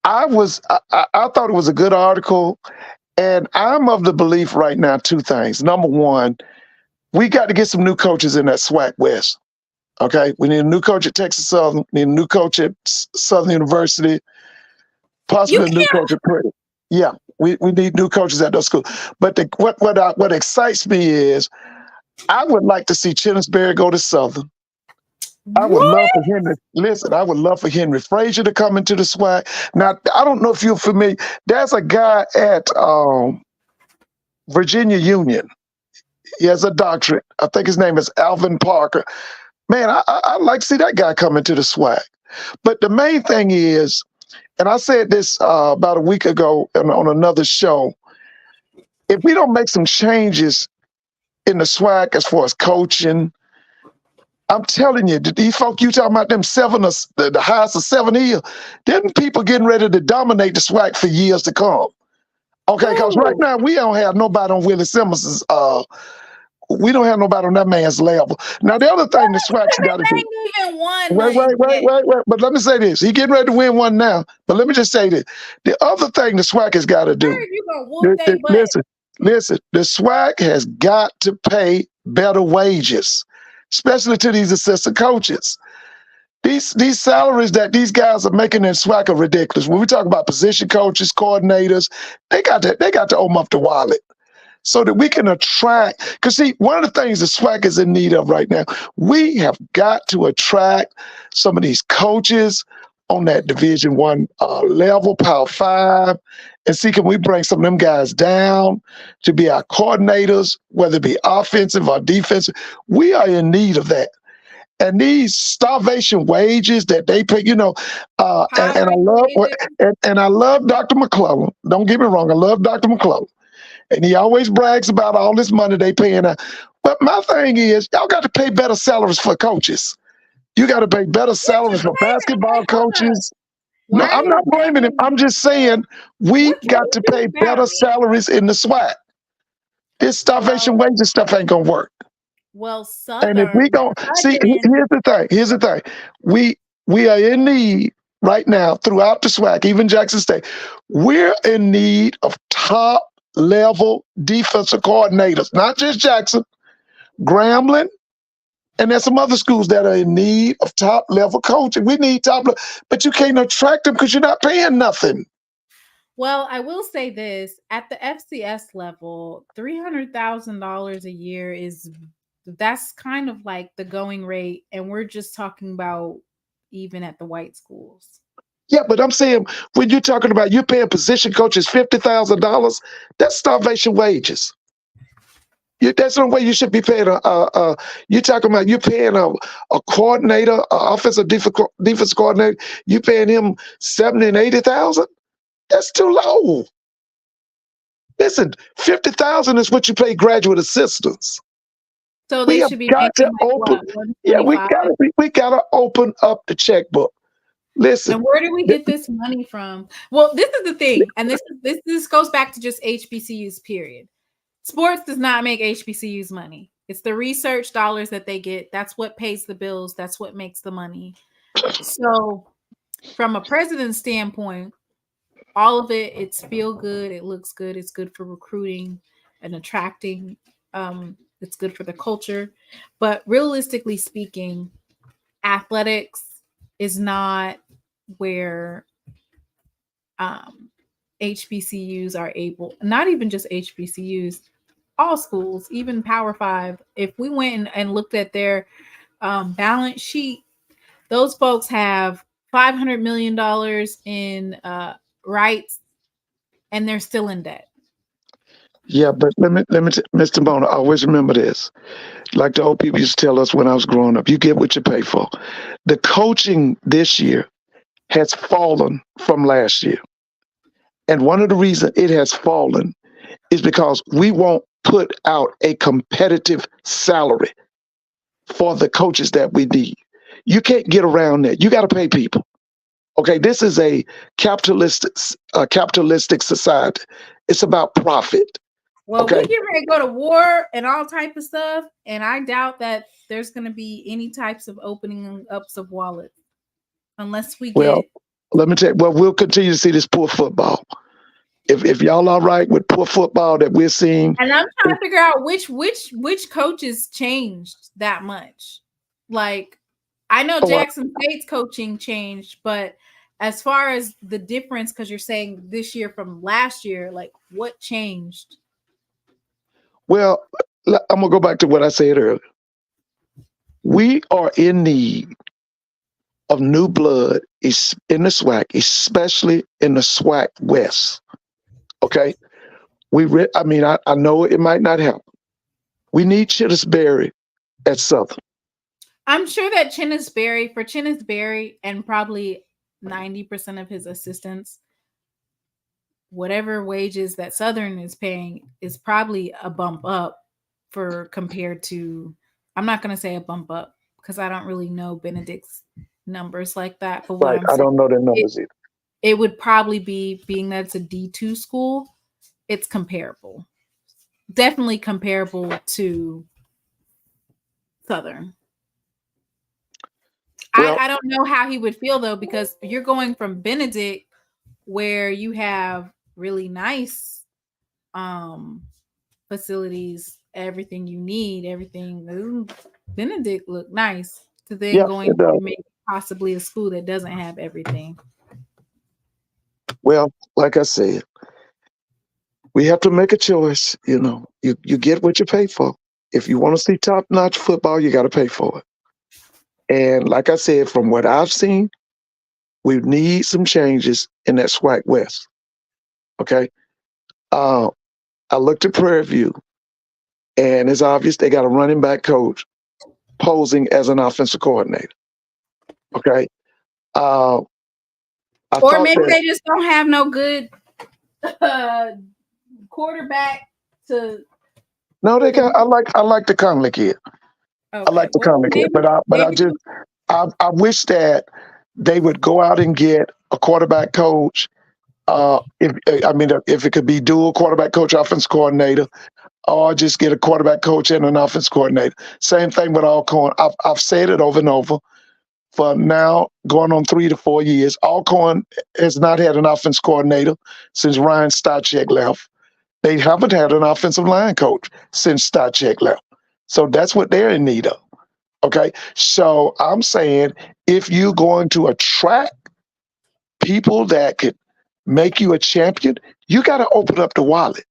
I thought it was a good article, and I'm of the belief right now, two things. Number one, we got to get some new coaches in that SWAC West. Okay, we need a new coach at Texas Southern, need a new coach at Southern University, possibly a new coach at Purdue. Yeah, we need new coaches at those schools. But what excites me is I would like to see Chennisberry go to Southern. I would love for Henry. Listen, I would love for Henry Frazier to come into the SWAC. Now, I don't know if you're familiar. There's a guy at Virginia Union. He has a doctorate. I think his name is Alvin Parker. Man, I'd like to see that guy come into the SWAC. But the main thing is, and I said this about a week ago on another show, if we don't make some changes in the SWAC as far as coaching, I'm telling you, these folk you talking about them the highest of 7 years, them people getting ready to dominate the SWAC for years to come. Okay, because right now we don't have nobody on Willie Simmons's we don't have nobody on that man's level. Now the other thing the SWAC's got to do. Wait. But let me say this. He getting ready to win one now. But let me just say this. The other thing the SWAC has got to do. Listen, the SWAC has got to pay better wages, especially to these assistant coaches. These salaries that these guys are making in SWAC are ridiculous. When we talk about position coaches, coordinators, they got to open up the wallet so that we can attract. Because see, one of the things the SWAC is in need of right now, we have got to attract some of these coaches on that Division I level, Power 5, and see, can we bring some of them guys down to be our coordinators, whether it be offensive or defensive. We are in need of that. And these starvation wages that they pay, and I love Dr. McClellan. Don't get me wrong, I love Dr. McClellan. And he always brags about all this money they paying out. But my thing is, y'all got to pay better salaries for coaches. You got to pay better salaries for basketball coaches. No, I'm not blaming him. I'm just saying we got to pay better salaries in the SWAC. This starvation wages stuff ain't gonna work. Well, Southern, and if we don't see, here's the thing. We are in need right now throughout the SWAC, even Jackson State. We're in need of top level defensive coordinators, not just Jackson, Grambling, and there's some other schools that are in need of top level coaching. We need but you can't attract them because you're not paying nothing. Well, I will say this, at the FCS level, $300,000 a year that's kind of like the going rate. And we're just talking about even at the white schools. Yeah, but I'm saying when you're talking about you're paying position coaches $50,000, that's starvation wages. That's the way you should be paying you're talking about you're paying a coordinator, an offensive defense coordinator, you paying him $70,000 and $80,000? That's too low. Listen, $50,000 is what you pay graduate assistants. So they should be making we gotta open up the checkbook. Listen. And where do we get this money from? Well, this is the thing, and this goes back to just HBCUs, period. Sports does not make HBCUs money. It's the research dollars that they get. That's what pays the bills. That's what makes the money. So from a president's standpoint, all of it, it's feel good. It looks good. It's good for recruiting and attracting. It's good for the culture. But realistically speaking, athletics is not where HBCUs are able, not even just HBCUs, all schools, even Power 5. If we went and looked at their balance sheet, those folks have $500 million in rights, and they're still in debt. Yeah, but let me, Mr. Bona, always remember this. Like the old people used to tell us when I was growing up, you get what you pay for. The coaching this year has fallen from last year. And one of the reasons it has fallen is because we won't put out a competitive salary for the coaches that we need. You can't get around that. You got to pay people. Okay, this is a capitalistic society. It's about profit. Well, Okay. we get ready to go to war and all type of stuff, and I doubt that there's going to be any types of opening ups of wallets unless we Well, get. let me tell you. Well, we'll continue to see this poor football. If y'all all right with poor football that we're seeing, And I'm trying to figure out which coaches changed that much. Like, I know Jackson State's coaching changed, but as far as the difference, because you're saying this year from last year, like what changed? well, I'm gonna go back to what I said earlier. We are in need of new blood is in the SWAC, especially in the SWAC West. Okay, I know it might not happen. We need Chittisberry at Southern. I'm sure that Chinnisberry and probably 90% of his assistants, whatever wages that Southern is paying is probably a bump up for compared to, I'm not going to say a bump up because I don't really know Benedict's numbers like that. But what I don't know their numbers either. It would probably be, being that it's a D2 school, it's comparable. Definitely comparable to Southern. Well, I don't know how he would feel though, because you're going from Benedict where you have really nice facilities, everything you need, everything. Benedict looked nice, to then going to maybe possibly a school that doesn't have everything. Well, like I said, we have to make a choice. You get what you pay for. If you want to see top-notch football, you got to pay for it. And like I said, from what I've seen, we need some changes in that SWAC West. Okay. I looked at Prairie View, and it's obvious they got a running back coach posing as an offensive coordinator. Okay. Or maybe they just don't have no good quarterback to. No, they got. I like the Conley kid. Okay. I like the Conley kid, but I wish that they would go out and get a quarterback coach. If it could be dual quarterback coach, offense coordinator, or just get a quarterback coach and an offense coordinator. Same thing with Alcorn. I've said it over and over for now, going on 3 to 4 years. Alcorn has not had an offense coordinator since Ryan Stachek left. They haven't had an offensive line coach since Stachek left. So that's what they're in need of. Okay. So I'm saying, if you're going to attract people that could make you a champion, you got to open up the wallet.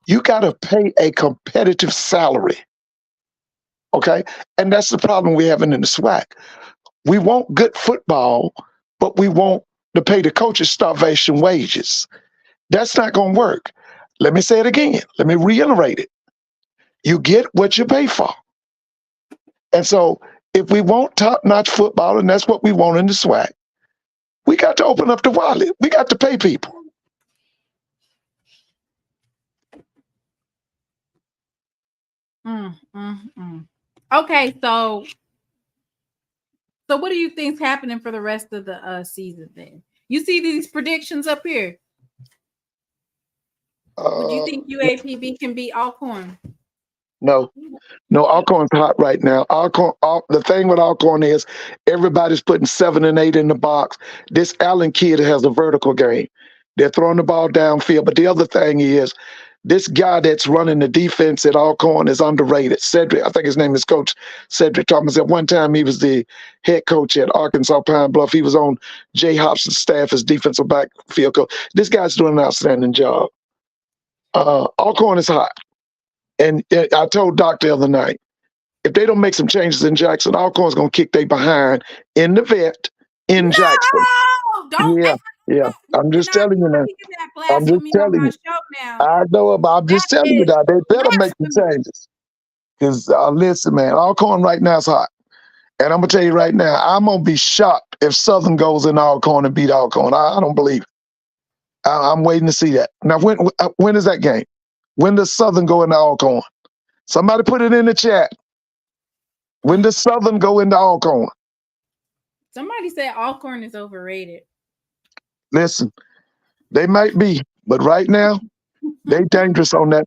You got to pay a competitive salary. Okay. And that's the problem we're having in the SWAC. We want good football, but we want to pay the coaches starvation wages. That's not going to work. Let me say it again. Let me reiterate it. You get what you pay for. And so if we want top-notch football, and that's what we want in the SWAC, we got to open up the wallet. We got to pay people. Okay, so what do you think's happening for the rest of the season then? You see these predictions up here. Would you think UAPB can beat Alcorn? No, Alcorn's hot right now. The thing with Alcorn is everybody's putting 7 and 8 in the box. This Allen kid has a vertical game. They're throwing the ball downfield. But the other thing is, this guy that's running the defense at Alcorn is underrated. Cedric, I think his name is Coach Cedric Thomas. At one time, he was the head coach at Arkansas Pine Bluff. He was on Jay Hobson's staff as defensive backfield coach. This guy's doing an outstanding job. Alcorn is hot. And I told Doc the other night, if they don't make some changes in Jackson, Alcorn's going to kick they behind in the vet in Jackson. Yeah. I'm just telling you now. I'm just telling you. I know, but I'm just telling you that they better make some changes. Because listen, man, Alcorn right now is hot. And I'm going to tell you right now, I'm going to be shocked if Southern goes in Alcorn and beat Alcorn. I don't believe it. I'm waiting to see that. Now, when is that game? When does Southern go into Alcorn? Somebody put it in the chat. When does Southern go into Alcorn? Somebody said Alcorn is overrated. Listen, they might be, but right now, They dangerous on that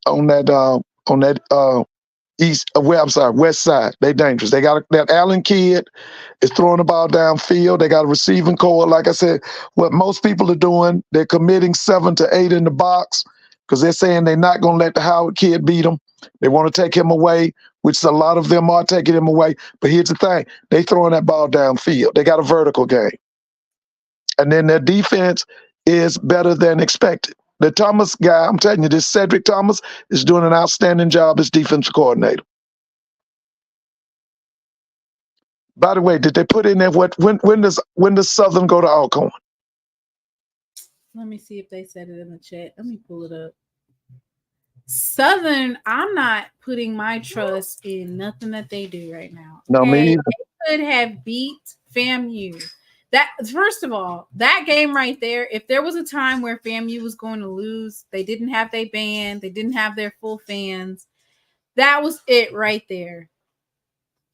west side. They dangerous. They got that Allen kid is throwing the ball downfield. They got a receiving core. Like I said, what most people are doing, they're committing 7 to 8 in the box because they're saying they're not going to let the Howard kid beat them. They want to take him away, which a lot of them are taking him away. But here's the thing. They throwing that ball downfield. They got a vertical game. And then their defense is better than expected. The Thomas guy, I'm telling you, this Cedric Thomas is doing an outstanding job as defensive coordinator. By the way, did they put in there when does Southern go to Alcorn? Let me see if they said it in the chat. Let me pull it up. Southern, I'm not putting my trust in nothing that they do right now. No, me neither. They could have beat FAMU. That, first of all, that game right there, if there was a time where FAMU was going to lose, they didn't have their band, they didn't have their full fans. That was it right there.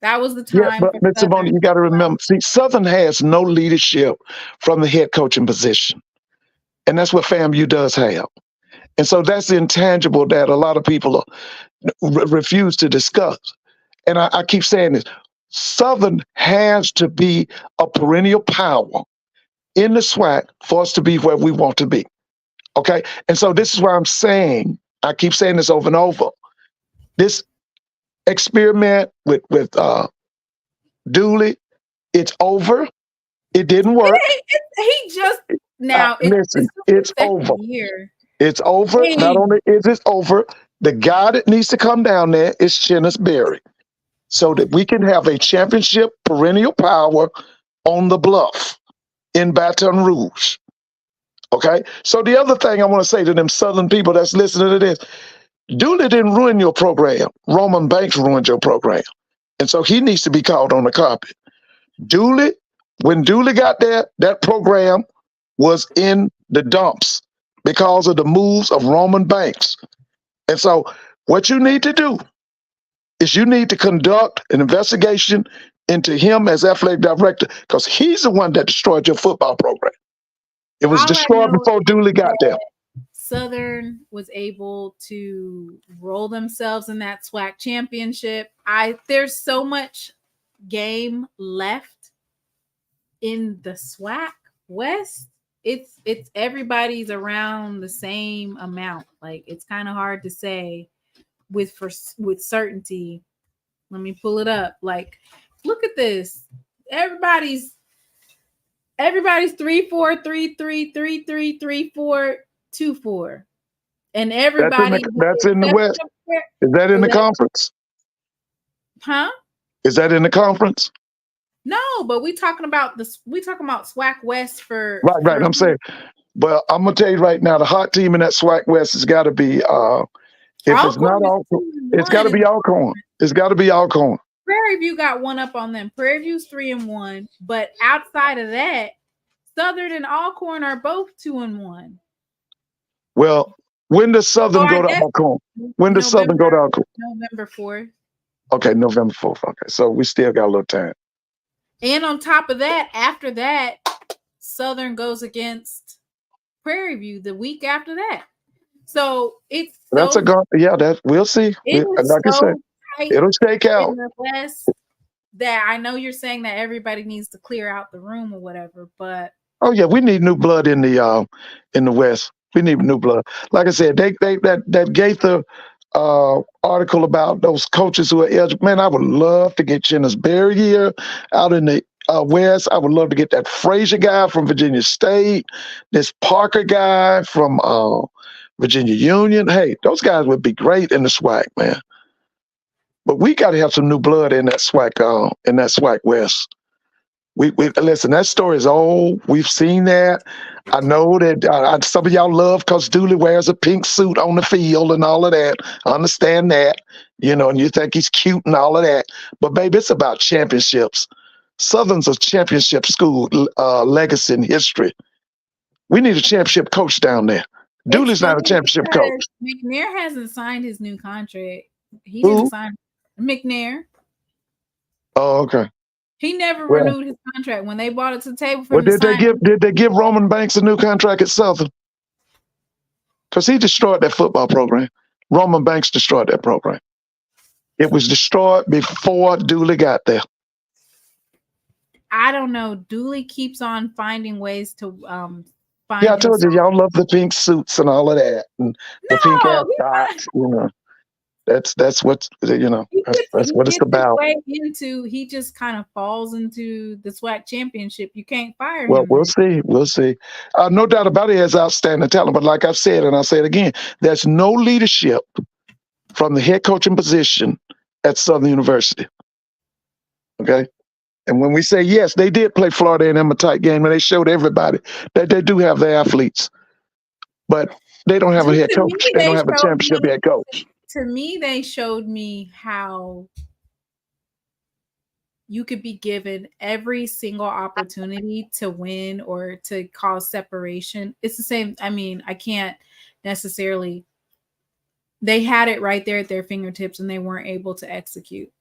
That was the time. Yeah, but Mr. Bonner, you got to remember, see, Southern has no leadership from the head coaching position. And that's what FAMU does have. And so that's the intangible that a lot of people refuse to discuss. And I keep saying this. Southern has to be a perennial power in the SWAC for us to be where we want to be. Okay? And so this is why I'm saying, I keep saying this over and over. This experiment with Dooley, it's over. It didn't work. He just now listen, it's over. Year. It's over. Hey. Not only is it over, the guy that needs to come down there is Chennis Berry, so that we can have a championship perennial power on the bluff in Baton Rouge. Okay? So the other thing I want to say to them Southern people that's listening to this, Dooley didn't ruin your program. Roman Banks ruined your program. And so he needs to be called on the carpet. Dooley, when Dooley got there, that program was in the dumps because of the moves of Roman Banks. And so what you need to do is you need to conduct an investigation into him as athletic director because he's the one that destroyed your football program. It was destroyed before Dooley got there. Southern was able to roll themselves in that SWAC championship. There's so much game left in the SWAC West. It's everybody's around the same amount. Like, it's kind of hard to say with certainty. Let me pull it up. Like, look at this. Everybody's 3-4, 3-3, 3-3, 3-4, 2-4. And everybody that's in the West. Is that in the conference? Huh? Is that in the conference? No, but we talking about SWAC West for right. I'm saying, well, I'm gonna tell you right now, the hot team in that SWAC West has got to be. If it's not Alcorn, it's got to be Alcorn. It's got to be Alcorn. Prairie View got one up on them. Prairie View's 3-1, but outside of that, Southern and Alcorn are both 2-1. Well, when does Southern go to Alcorn? When does Southern go to Alcorn? November 4th. Okay, November 4th. Okay, so we still got a little time. And on top of that, after that, Southern goes against Prairie View the week after that. So it's that we'll see. Like I said, it'll shake out. In the West, that I know you're saying that everybody needs to clear out the room or whatever, but we need new blood in the West. We need new blood. Like I said, that Gaither article about those coaches who are eligible. Man, I would love to get Chennis Berry here out in the West. I would love to get that Frazier guy from Virginia State, this Parker guy from Virginia Union. Hey, those guys would be great in the SWAC, man. But we got to have some new blood in that SWAC West. We listen. That story is old. We've seen that. I know that some of y'all love because Dooley wears a pink suit on the field and all of that. I understand that, and you think he's cute and all of that. But baby, it's about championships. Southern's a championship school, legacy and history. We need a championship coach down there. Dooley's not a championship coach. McNair hasn't signed his new contract. He didn't sign McNair. Oh, okay. He never renewed his contract when they brought it to the table for did they give Roman Banks a new contract at Southern? Because he destroyed that football program. Roman Banks destroyed that program. It was destroyed before Dooley got there. I don't know. Dooley keeps on finding ways to find. Yeah, I told you, y'all love the pink suits and all of that, and the pink ascots. You know, that's what that's what it's about. He just kind of falls into the SWAC championship. You can't fire him. Well, we'll see. No doubt about it, he has outstanding talent. But like I've said, and I'll say it again, there's no leadership from the head coaching position at Southern University. Okay? And when we say yes, they did play Florida A&M a tight game, and they showed everybody that they do have the athletes. But they don't have a head coach. They don't have a championship head coach. To me, they showed me how you could be given every single opportunity to win or to cause separation. It's the same. I mean, I can't necessarily. They had it right there at their fingertips, and they weren't able to execute.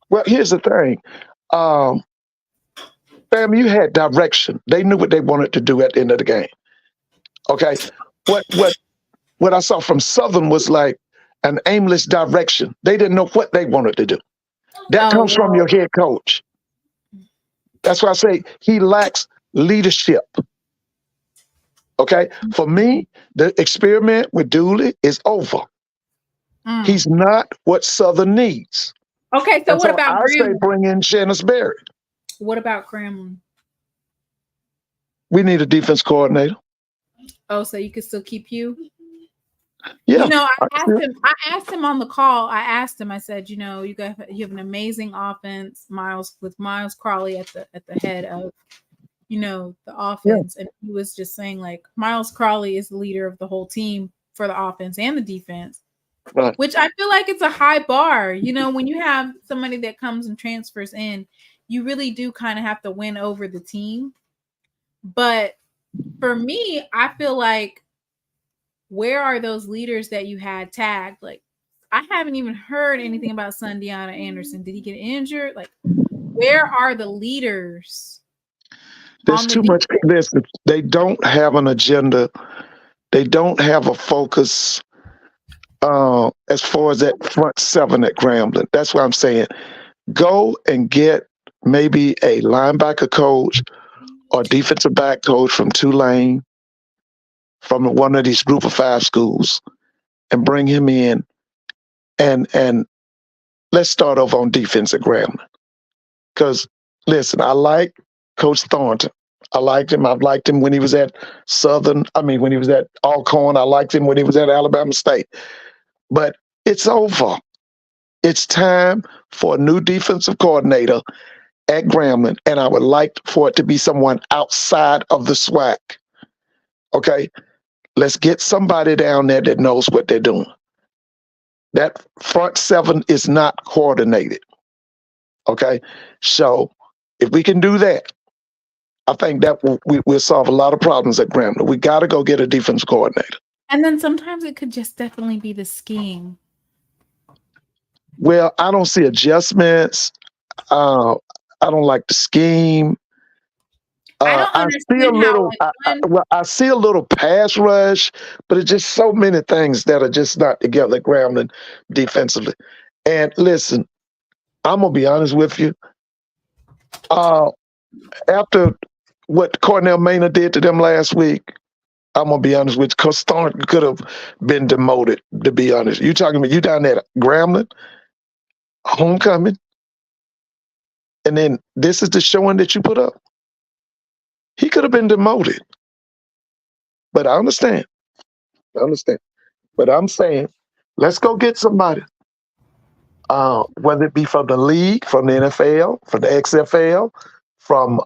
Well, here's the thing. Fam, you had direction. They knew what they wanted to do at the end of the game. Okay. What I saw from Southern was like an aimless direction. They didn't know what they wanted to do. That comes from your head coach. That's why I say he lacks leadership. Okay. For me, the experiment with Dooley is over. He's not what Southern needs. Okay, so what about I say bring in Janice Berry. What about Cramlin? We need a defense coordinator. Oh, so you could still keep you? Yeah. You know, I asked him on the call. I said, you know, you have an amazing offense, Miles Crawley at the head of, you know, the offense. Yeah. And he was just saying, like, Miles Crawley is the leader of the whole team for the offense and the defense. Right. Which I feel like it's a high bar. You know, when you have somebody that comes and transfers in, you really do kind of have to win over the team. But for me, I feel like, where are those leaders that you had tagged? Like, I haven't even heard anything about son Deanna Anderson. Did he get injured? Like, where are the leaders? There's too much. They don't have an agenda. They don't have a focus. As far as that front seven at Grambling, that's what I'm saying. Go and get maybe a linebacker coach or defensive back coach from Tulane, from one of these group of 5 schools, and bring him in, and let's start off on defense at Grambling. Because listen, I like Coach Thornton. I liked him. I've liked him when he was at Southern. I mean, when he was at Alcorn. I liked him when he was at Alabama State. But it's over. It's time for a new defensive coordinator at Grambling, and I would like for it to be someone outside of the SWAC. Okay? Let's get somebody down there that knows what they're doing. That front 7 is not coordinated. Okay? So if we can do that, I think that we'll solve a lot of problems at Grambling. We got to go get a defense coordinator. And then sometimes it could just definitely be the scheme. Well, I don't see adjustments. I don't like the scheme. I see a little pass rush, but it's just so many things that are just not together at Grambling defensively. And listen, I'm gonna be honest with you. After what Cornell Maynard did to them last week, I'm gonna be honest with you, because Thornton could have been demoted, to be honest. You talking about you down there at Grambling, homecoming, and then this is the showing that you put up. He could have been demoted. But I understand. But I'm saying, let's go get somebody. Whether it be from the league, from the NFL, from the XFL, from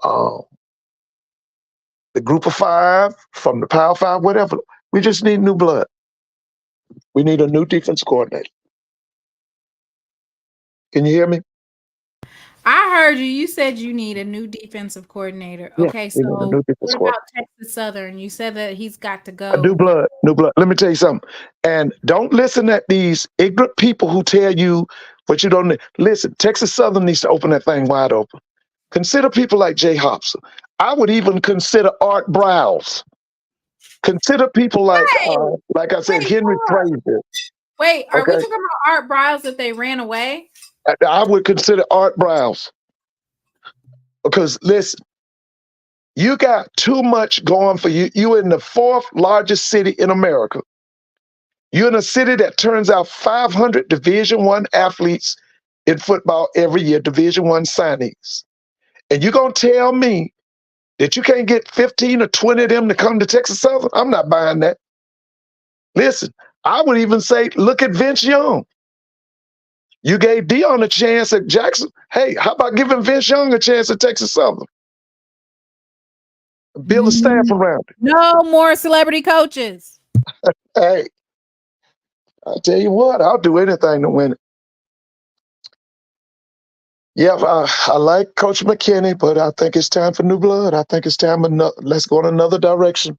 the group of 5, from the Power 5, whatever. We just need new blood. We need a new defense coordinator. Can you hear me? I heard you. You said you need a new defensive coordinator. Yeah, okay, so what about Texas Southern? You said that he's got to go. New blood. Let me tell you something. And don't listen to these ignorant people who tell you what you don't need. Listen, Texas Southern needs to open that thing wide open. Consider people like Jay Hobson. I would even consider Art Browse. Consider people like I said, Henry Frazier. Wait, are we talking about Art Briles if they ran away? I would consider Art Briles. Because listen, you got too much going for you. You're in the 4th largest city in America. You're in a city that turns out 500 Division I athletes in football every year, Division I signees. And you're going to tell me that you can't get 15 or 20 of them to come to Texas Southern? I'm not buying that. Listen, I would even say, look at Vince Young. You gave Dion a chance at Jackson. Hey, how about giving Vince Young a chance at Texas Southern? Build a staff around it. No more celebrity coaches. Hey, I'll tell you what, I'll do anything to win it. Yeah, I like Coach McKinney, but I think it's time for new blood. I think it's time let's go in another direction.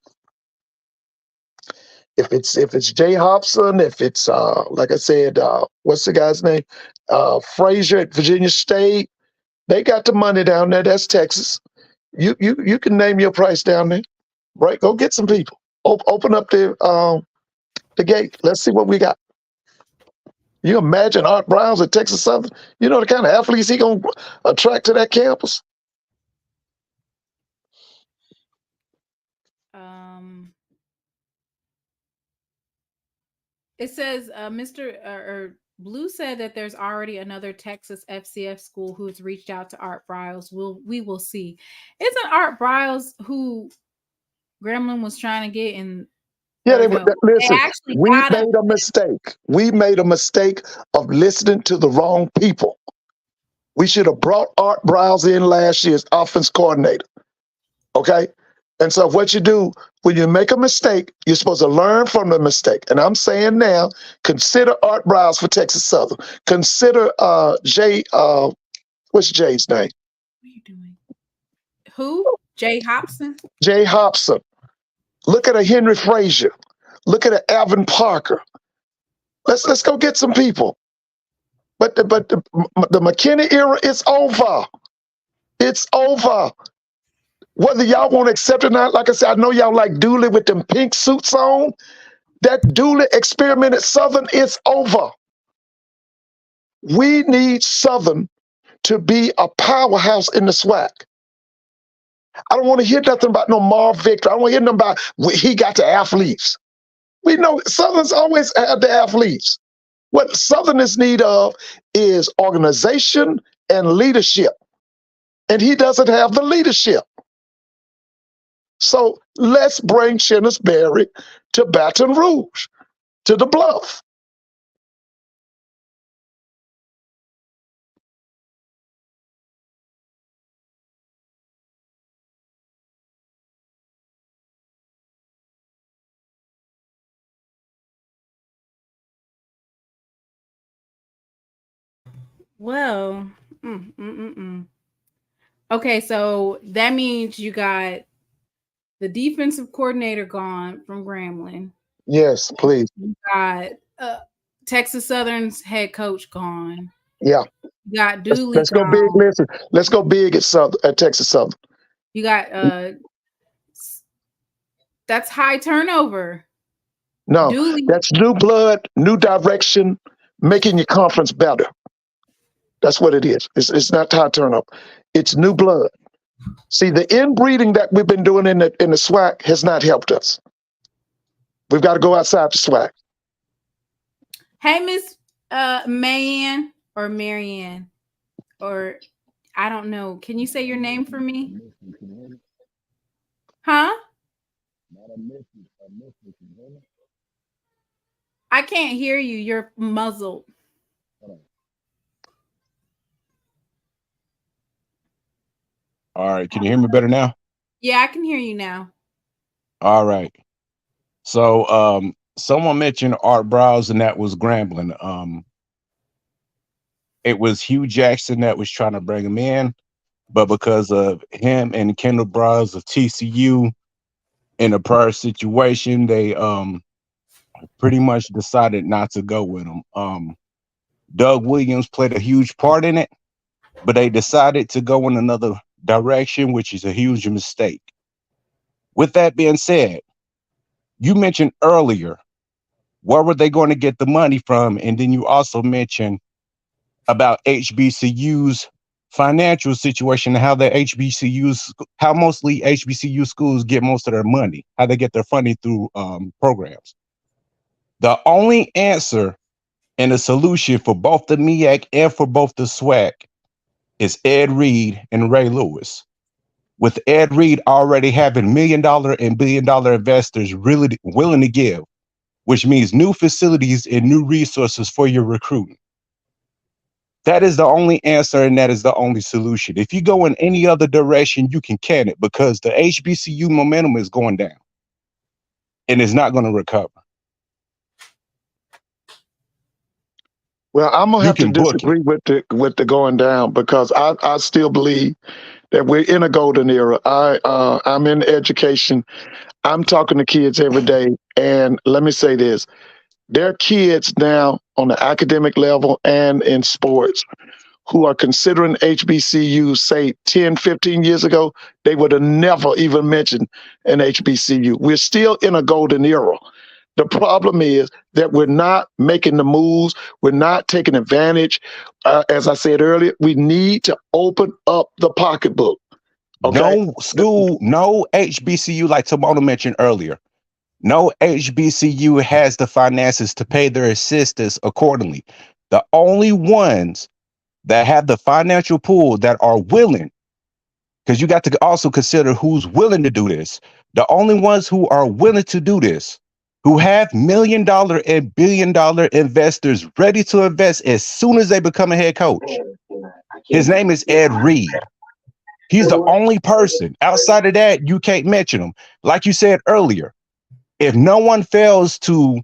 If it's Jay Hobson, if it's like I said, what's the guy's name? Frazier at Virginia State. They got the money down there. That's Texas. You can name your price down there. Right? Go get some people. Open up the gate. Let's see what we got. You imagine Art Briles at Texas Southern? You know the kind of athletes he gonna attract to that campus? It says Mr. Blue said that there's already another Texas FCS school who's reached out to Art Briles. We will see. Isn't Art Briles who Gremlin was trying to get in? Yeah, listen, we made a mistake. We made a mistake of listening to the wrong people. We should have brought Art Briles in last year as offense coordinator. Okay? And so what you do, when you make a mistake, you're supposed to learn from the mistake. And I'm saying now, consider Art Briles for Texas Southern. Consider Jay, what's Jay's name? What are you doing? Who? Jay Hobson? Jay Hobson. Look at a Henry Frazier. Look at an Alvin Parker. Let's go get some people. But the McKinney era is over. It's over. Whether y'all want to accept it or not, like I said, I know y'all like Dooley with them pink suits on. That Dooley experiment at Southern is over. We need Southern to be a powerhouse in the SWAC. I don't want to hear nothing about no Marv Victor. I don't want to hear nothing about he got the athletes. We know Southern's always had the athletes. What Southern is need of is organization and leadership. And he doesn't have the leadership. So let's bring Chennis Berry to Baton Rouge, to the Bluff. Well, okay, so that means you got the defensive coordinator gone from Grambling. Yes, please. You got Texas Southern's head coach gone. Yeah. You got Dooley. Let's go big. Listen, let's go big at Texas Southern. You got that's high turnover. No, Dooley. That's new blood, new direction, making your conference better. That's what it is. It's not high turnover. It's new blood. See, the inbreeding that we've been doing in the SWAC has not helped us. We've got to go outside the SWAC. Hey, Miss Marianne or Marianne, or I don't know. Can you say your name for me? Huh? I can't hear you. You're muzzled. All right. Can you hear me better now? Yeah, I can hear you now. All right. So someone mentioned Art Briles, and that was Grambling. It was Hugh Jackson that was trying to bring him in, but because of him and Kendall Briles of TCU in a prior situation, they pretty much decided not to go with him. Doug Williams played a huge part in it, but they decided to go in another direction, which is a huge mistake. With that being said, you mentioned earlier, where were they going to get the money from? And then you also mentioned about HBCUs financial situation and how how mostly HBCU schools get most of their money, how they get their funding through programs. The only answer and a solution for both the MEAC and for both the SWAC is Ed Reed and Ray Lewis. With Ed Reed already having $1 million and $1 billion investors really willing to give, which means new facilities and new resources for your recruiting. That is the only answer, and that is the only solution. If you go in any other direction, you can can it, because the HBCU momentum is going down and it's not going to recover. Well, I'm gonna have to disagree with the going down, because I still believe that we're in a golden era. I'm in education. I'm talking to kids every day, and let me say this: there are kids now on the academic level and in sports who are considering HBCU, say 10, 15 years ago, they would have never even mentioned an HBCU. We're still in a golden era. The problem is that we're not making the moves. We're not taking advantage. As I said earlier, we need to open up the pocketbook. Okay? No school, no HBCU, like Timona mentioned earlier, no HBCU has the finances to pay their assistants accordingly. The only ones that have the financial pool that are willing, because you got to also consider who's willing to do this. The only ones who are willing to do this, who have $1 million and $1 billion investors ready to invest as soon as they become a head coach. His name is Ed Reed. He's the only person. Outside of that, you can't mention him. Like you said earlier, if no one fails to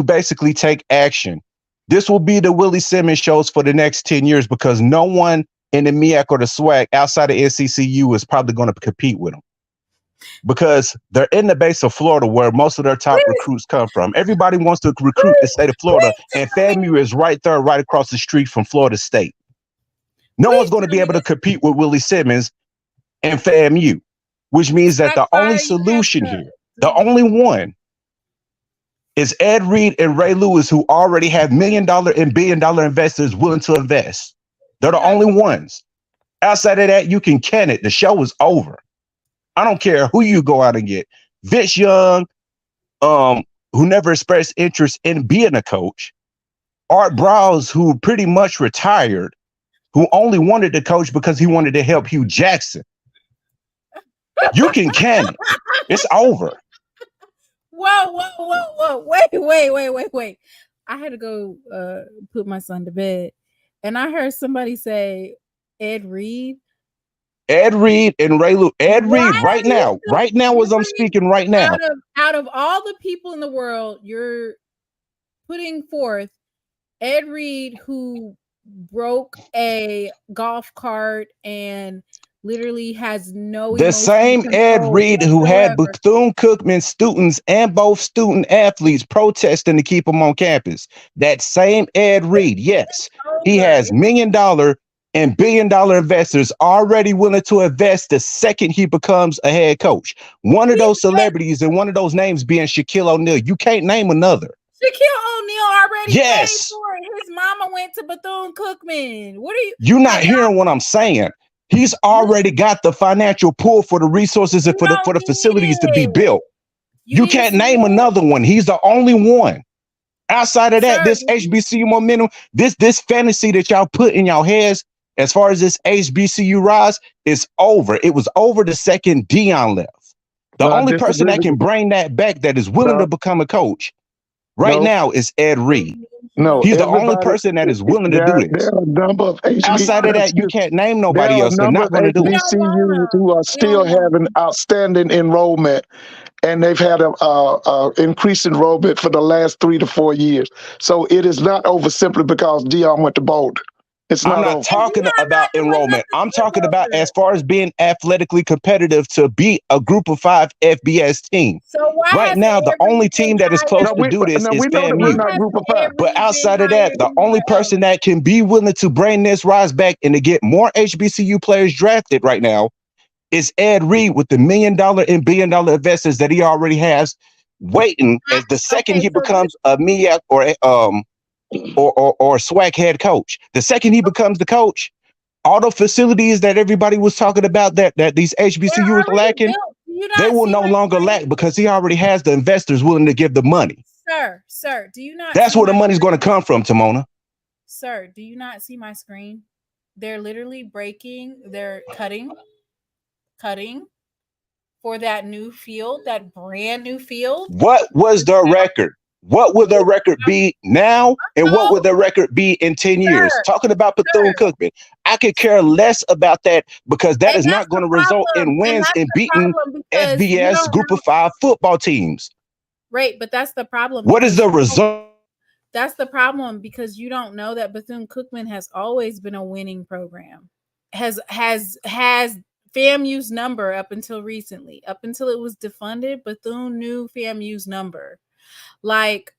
basically take action, this will be the Willie Simmons shows for the next 10 years, because no one in the MEAC or the SWAC outside of NCCU is probably going to compete with them, because they're in the base of Florida where most of their top recruits come from. Everybody wants to recruit the state of Florida, and FAMU is right there, right across the street from Florida State. No one's going to be able to compete with Willie Simmons and FAMU, which means that the only solution here, the only one, is Ed Reed and Ray Lewis, who already have $1 million and $1 billion investors willing to invest. They're the only ones. Outside of that, you can can it. The show is over. I don't care who you go out and get. Vince Young, who never expressed interest in being a coach. Art Browse, who pretty much retired, who only wanted to coach because he wanted to help Hugh Jackson. You can it. It's over. Whoa. Wait. I had to go put my son to bed. And I heard somebody say Ed Reed. Ed Reed and Ray Lewis. Ed Reed right now as I'm speaking right now. Out of all the people in the world, you're putting forth Ed Reed, who broke a golf cart and literally has no. The same Ed Reed who had Bethune-Cookman students and both student athletes protesting to keep them on campus. That same Ed Reed, yes, he has $1 million and $1 billion investors already willing to invest the second he becomes a head coach. One of those celebrities and one of those names being Shaquille O'Neal. You can't name another. Shaquille O'Neal already paid for it. His mama went to Bethune-Cookman. What are you? You're not hearing what I'm saying. He's already got the financial pool for the resources and for the facilities to be built. You can't name another one. He's the only one. Outside of that, this HBCU momentum, this fantasy that y'all put in y'all heads as far as this HBCU rise is over. It was over the second Dion left. The only person that can bring that back, that is willing to become a coach right now, is Ed Reed. No, he's the only person that is willing to do this. There are a number of outside of that, you can't name nobody else. They're not going to do it. HBCUs who are still having outstanding enrollment, and they've had a increased enrollment for the last 3 to 4 years. So it is not over simply because Dion went to Boulder. I'm not talking about enrollment. I'm talking about as far as being athletically competitive to beat a group of 5 FBS team. So right now, the only team that is close to do this is FAMU. But outside of that, the only person that can be willing to bring this rise back and to get more HBCU players drafted right now is Ed Reed with the $1 million and $1 billion investors that he already has waiting as the second he becomes a MEAC or SWAC head coach. The second he becomes the coach, all the facilities that everybody was talking about that these HBCUs are lacking, they will no longer lack because he already has the investors willing to give the money. Sir, do you not? That's where the money's going to come from, Tamona. Sir, do you not see my screen? They're literally breaking, they're cutting for that new field, that brand new field. What was the record? What will the record be now? And what will the record be in 10 years? Talking about Bethune-Cookman. I could care less about that because that is not going to result in wins and beating FBS group of 5 football teams. Right, but that's the problem. What is the result? That's the problem because you don't know that Bethune-Cookman has always been a winning program. Has FAMU's number up until recently. Up until it was defunded, Bethune knew FAMU's number. Like,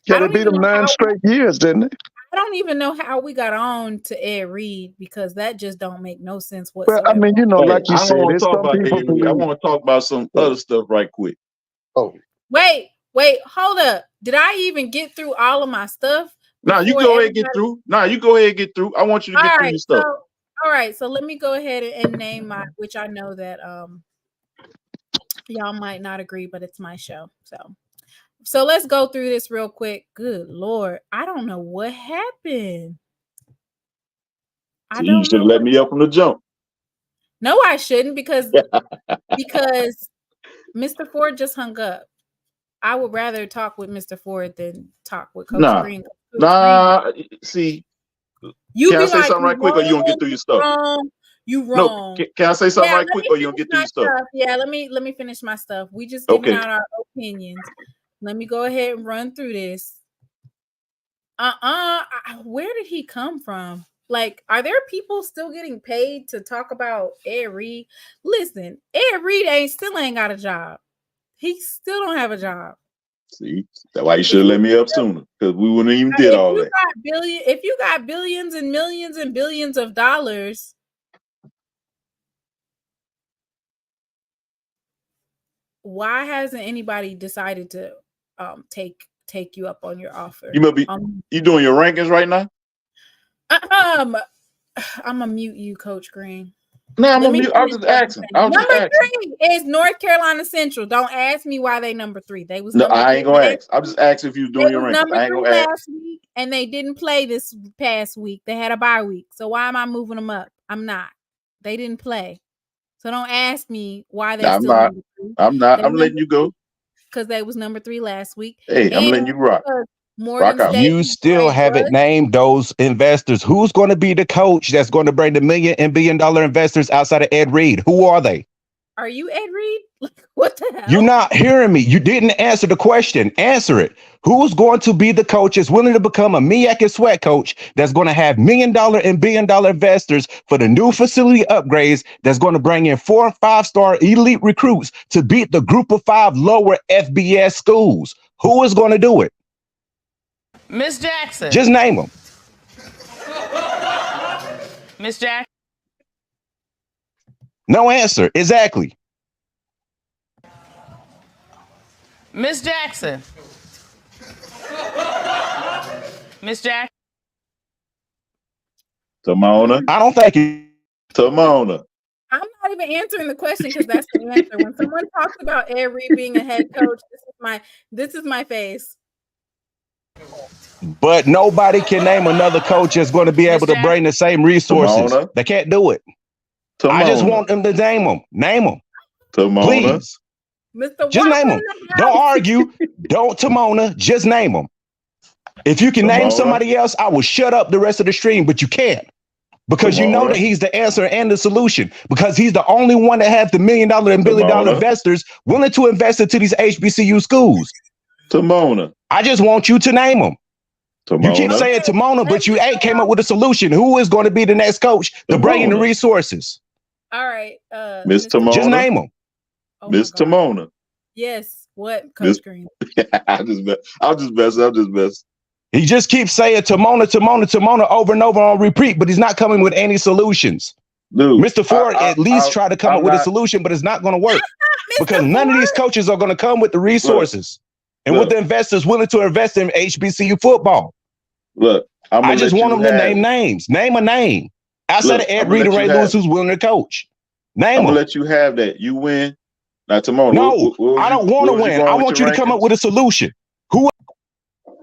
yeah, they beat them 9 straight years, didn't they? I don't even know how we got on to Ed Reed because that just don't make no sense whatsoever. Well, I mean, you know, like you said, I want to talk about some other stuff right quick. Oh, wait, hold up. Did I even get through all of my stuff? No, you go ahead and get through. No, you go ahead and get through. I want you to get through your stuff. All right, so let me go ahead and name my, which I know that y'all might not agree, but it's my show. So let's go through this real quick. Good Lord, I don't know what happened. You should let me up from the jump. No, I shouldn't because Mr. Ford just hung up. I would rather talk with Mr. Ford than talk with Coach Green. See, can I say something right quick, or you don't get through your stuff? You wrong. No, can I say something right quick, or you don't get through your stuff? Yeah, let me finish my stuff. We just giving out our opinions. Let me go ahead and run through this. Where did he come from? Like, are there people still getting paid to talk about Ed Reed? Listen, Ed Reed still ain't got a job. He still don't have a job. See, that's why you should have let me up sooner, because we wouldn't even did all that. If you got billions and millions and billions of dollars, why hasn't anybody decided to take you up on your offer? You must be you doing your rankings right now? I'm gonna mute you, Coach Green. No, I'm gonna mute. I was just asking. Number 3 is North Carolina Central. Don't ask me why they number 3. They was I ain't gonna ask. I'm just asking if you was doing your rankings. I ain't gonna ask. Last week, and they didn't play this past week. They had a bye week. So why am I moving them up? I'm not. They didn't play. So don't ask me why they still number 3. I'm not. I'm letting you go. Because they was number 3 last week. Hey, I'm letting you rock. You still haven't named those investors. Who's going to be the coach that's going to bring the $1 million and $1 billion investors outside of Ed Reed? Who are they? Are you Ed Reed? What the hell? You're not hearing me. You didn't answer the question. Answer it. Who's going to be the coach that's willing to become a MEAC and SWAC coach that's going to have $1 million and $1 billion investors for the new facility upgrades that's going to bring in 4- and 5-star elite recruits to beat the group of 5 lower FBS schools? Who is going to do it? Miss Jackson. Just name them. Miss Jackson. No answer. Exactly. Miss Jackson. Miss Jackson. Tamona. I don't think it. Tamona. I'm not even answering the question because that's the answer. When someone talks about Ed Reed being a head coach, this is my face. But nobody can name another coach that's going to be able to bring the same resources. Tamona. They can't do it. Tamona. I just want them to name them. Name them. Tamona. Please. Mr. Just name them. Don't argue. Don't Tamona. Just name them. If you can name somebody else, I will shut up the rest of the stream, but you can't. Because you know that he's the answer and the solution. Because he's the only one that has the $1 million and $1 billion investors willing to invest into these HBCU schools. Tamona. I just want you to name them. Tamona. You keep saying Tamona, but you ain't came up with a solution. Who is going to be the next coach to bring in the resources? All right. Miss Tamona. Just name them. Miss Tamona. Yes. What, Coach Green? I'll just mess. He just keeps saying Tamona over and over on repeat, but he's not coming with any solutions. Dude, Mr. Ford at least try to come up with a solution, but it's not going to work because none of these coaches are going to come with the resources and with the investors willing to invest in HBCU football. Look, I just want them to name names. Name a name. Outside of Ed Reed and Ray Lewis, who's willing to coach. Name them. I'm going to let you have that. You win. Now, tomorrow. No, I don't want to win. I want you to come up with a solution. Who? All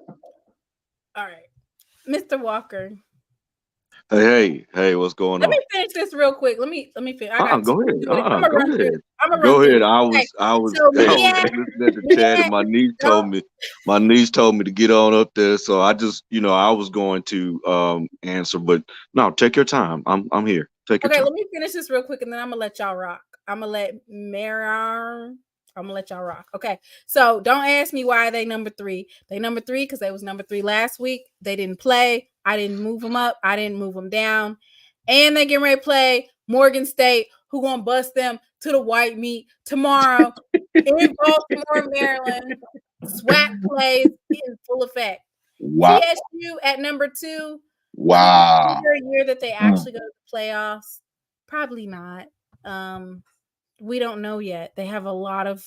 right. Mr. Walker. Hey, what's going on? Let me finish this real quick. Let me finish. Go ahead. Go ahead. I was listening to Chad, and my niece told me to get on up there. So I just, I was going to answer, but no, take your time. I'm here. Take your time. Let me finish this real quick and then I'm gonna let y'all rock. I'm gonna let y'all rock. Okay. So don't ask me why they number 3. They number 3 because they was number 3 last week. They didn't play. I didn't move them up. I didn't move them down. And they getting ready to play Morgan State, who gonna bust them to the white meat tomorrow in Baltimore, Maryland. SWAC plays in full effect. Wow. TSU at number 2. Wow. A year that they actually go to the playoffs? Probably not. We don't know yet. They have a lot of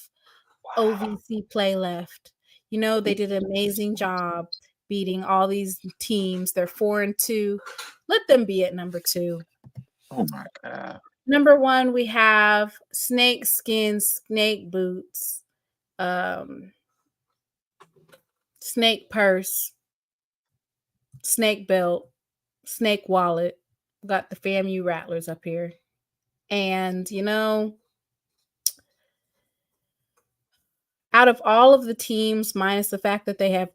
OVC play left. They did an amazing job beating all these teams. They're 4-2. Let them be at number 2. Oh my God. Number 1, we have snake skin, snake boots, snake purse, snake belt, snake wallet. Got the FAMU Rattlers up here. And, out of all of the teams, minus the fact that they have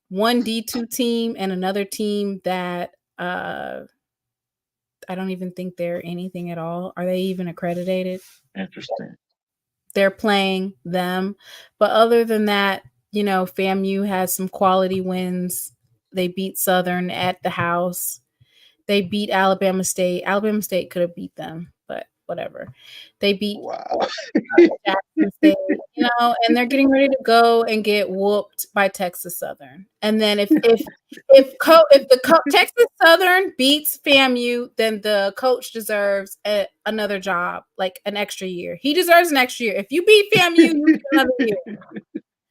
one D2 team and another team that I don't even think they're anything at all. Are they even accredited? Interesting. They're playing them. But other than that, FAMU has some quality wins. They beat Southern at the house. They beat Alabama State. Alabama State could have beat them, but whatever. They beat Jackson State, and they're getting ready to go and get whooped by Texas Southern. And then if Texas Southern beats FAMU, then the coach deserves another job, like an extra year. He deserves an extra year. If you beat FAMU, you get another year.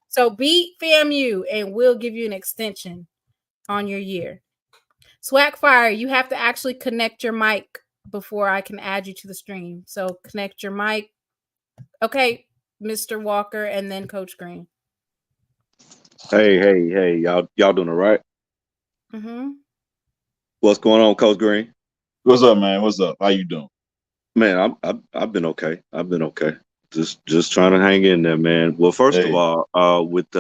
So beat FAMU, and we'll give you an extension on your year. SWAC Fire, you have to actually connect your mic before I can add you to the stream. So connect your mic. Okay, Mr. Walker, and then Coach Green. Hey, y'all doing all right? Mm-hmm. What's going on, Coach Green? What's up, man? What's up? How you doing? Man, I've been okay. Just trying to hang in there, man. Well, first of all, with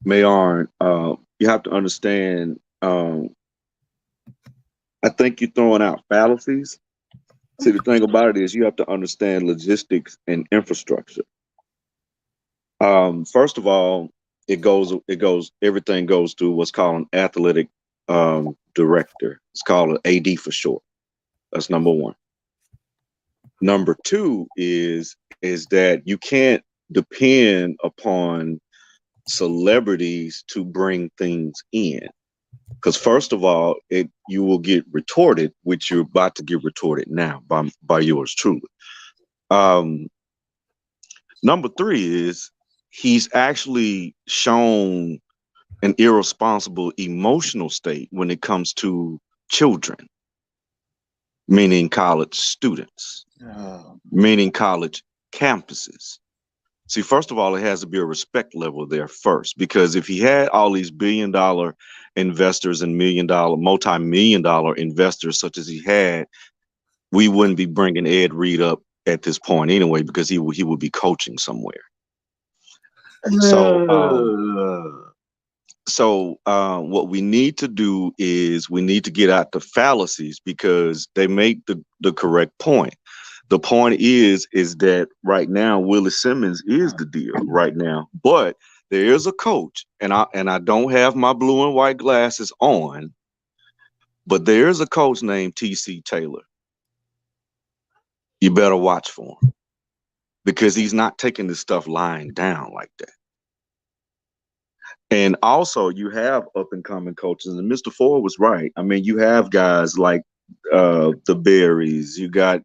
Mayorn, you have to understand. I think you're throwing out fallacies. See, the thing about it is you have to understand logistics and infrastructure. First of all, everything goes through what's called an athletic director. It's called an AD for short. That's number 1. Number 2 is that you can't depend upon celebrities to bring things in. Because first of all, you will get retorted, which you're about to get retorted now by yours truly. Number 3 is he's actually shown an irresponsible emotional state when it comes to children, meaning college students, meaning college campuses. See, first of all, it has to be a respect level there first, because if he had all these billion-dollar investors and multi-million-dollar investors such as he had, we wouldn't be bringing Ed Reed up at this point anyway, because he would be coaching somewhere. So what we need to do is we need to get out the fallacies, because they make the correct point. The point is that right now Willie Simmons is the deal right now, but there is a coach, and I don't have my blue and white glasses on, but there is a coach named TC Taylor. You better watch for him, because he's not taking this stuff lying down like that. And also you have up and coming coaches, and Mr. Ford was right. I mean, you have guys like the Berries. You got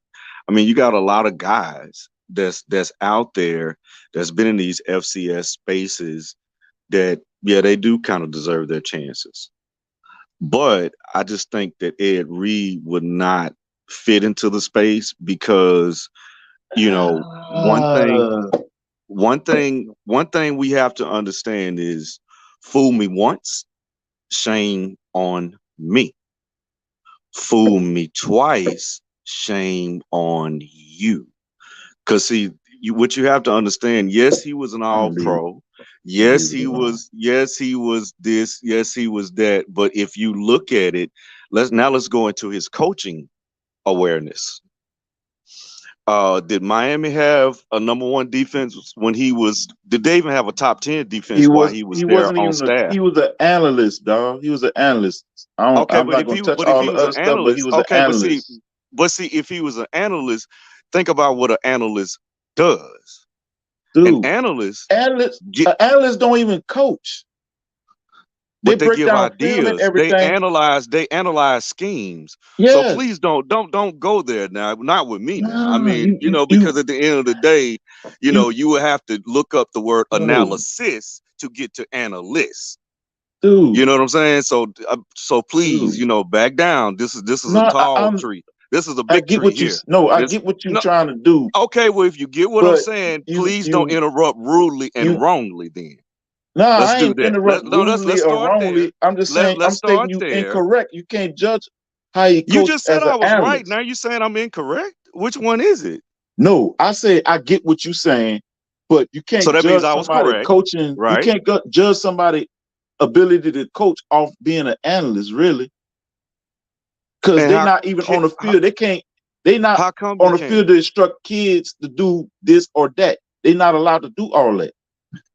a lot of guys that's out there that's been in these FCS spaces that, yeah, they do kind of deserve their chances. But I just think that Ed Reed would not fit into the space because, one thing we have to understand is, fool me once, shame on me. Fool me twice, shame on you. Because what you have to understand, yes, he was an all-pro. Yes, he was this, yes, he was that. But if you look at it, let's go into his coaching awareness. Did Miami have a #1 defense when did they even have a top 10 defense while he was there on staff? He was an analyst, dog. He was an analyst. I'm not going to touch all the other stuff, but he was an analyst. But see, if he was an analyst, think about what an analyst does. Dude, an analyst don't even coach. But they give ideas. They analyze schemes. Yes. So please don't go there now. Not with me now. I mean, because at the end of the day, you would have to look up the word analysis to get to analyst. Dude. You know what I'm saying? So please, back down. This is a tall tree. This is a big tree here. I get what you're trying to do. Okay, well, if you get what I'm saying, please don't interrupt rudely and wrongly then. No, I ain't interrupt rudely or wrongly. I'm just saying, I'm stating you incorrect. You can't judge how you coach. You just said as I was analyst. right. Now you're saying I'm incorrect. Which one is it? No, I say I get what you're saying, but you can't judge somebody coaching. Right? You can't judge somebody's ability to coach off being an analyst, really, because they're not even on the field. They're not on the field to instruct kids to do this or that. They're not allowed to do all that.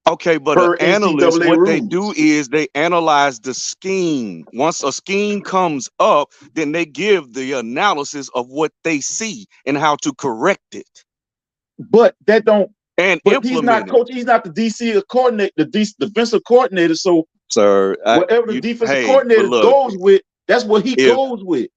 Okay, but an analyst, what they do is they analyze the scheme. Once a scheme comes up, then they give the analysis of what they see and how to correct it. But that don't. And but he's not coach. He's not the DC coordinator, the defensive coordinator. So, sir, whatever the defensive coordinator goes with, that's what he goes with.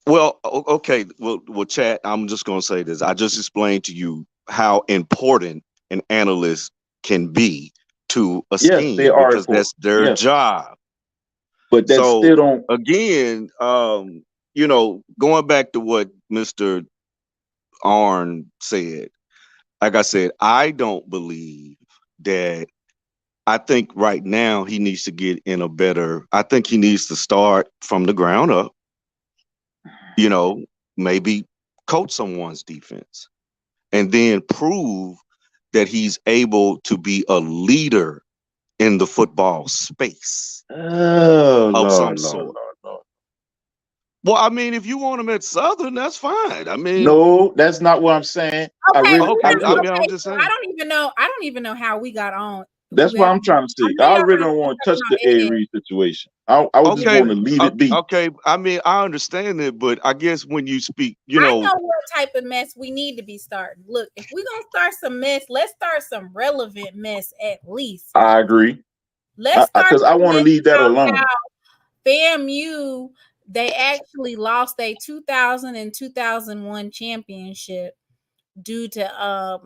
Well, okay. Well, chat. I'm just gonna say this. I just explained to you how important an analyst can be to a scheme because that's their job. But that's still don't. Again, going back to what Mr. Arn said, like I said, I don't believe that. I think right now he needs to get in a better. I think he needs to start from the ground up. Maybe coach someone's defense, and then prove that he's able to be a leader in the football space of some sort. Well, I mean, if you want him at Southern, that's fine. I mean, no, that's not what I'm saying. Okay, I'm just saying. I don't even know how we got on. That's what I'm trying to say. I really don't want to touch the A-Reed situation. I would just want to leave it be. Okay, I mean, I understand it, but I guess when you speak, I know what type of mess we need to be starting. Look, if we're gonna start some mess, let's start some relevant mess at least. I agree. Let's start because I want to leave that alone. FAMU, they actually lost their 2000 and 2001 championship due to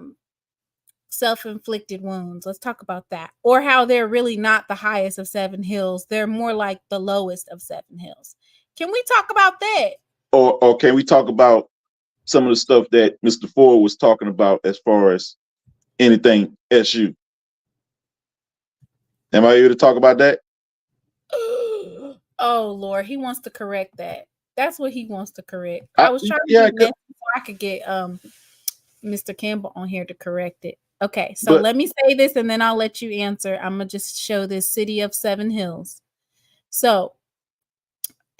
self-inflicted wounds. Let's talk about that. Or how they're really not the highest of 7 hills. They're more like the lowest of 7 hills. Can we talk about that? Or can we talk about some of the stuff that Mr. Ford was talking about as far as anything SU? Am I able to talk about that? Oh, Lord, he wants to correct that. That's what he wants to correct. I was trying to get messy so I could get Mr. Campbell on here to correct it. Okay, so let me say this and then I'll let you answer. I'm going to just show this city of 7 hills. So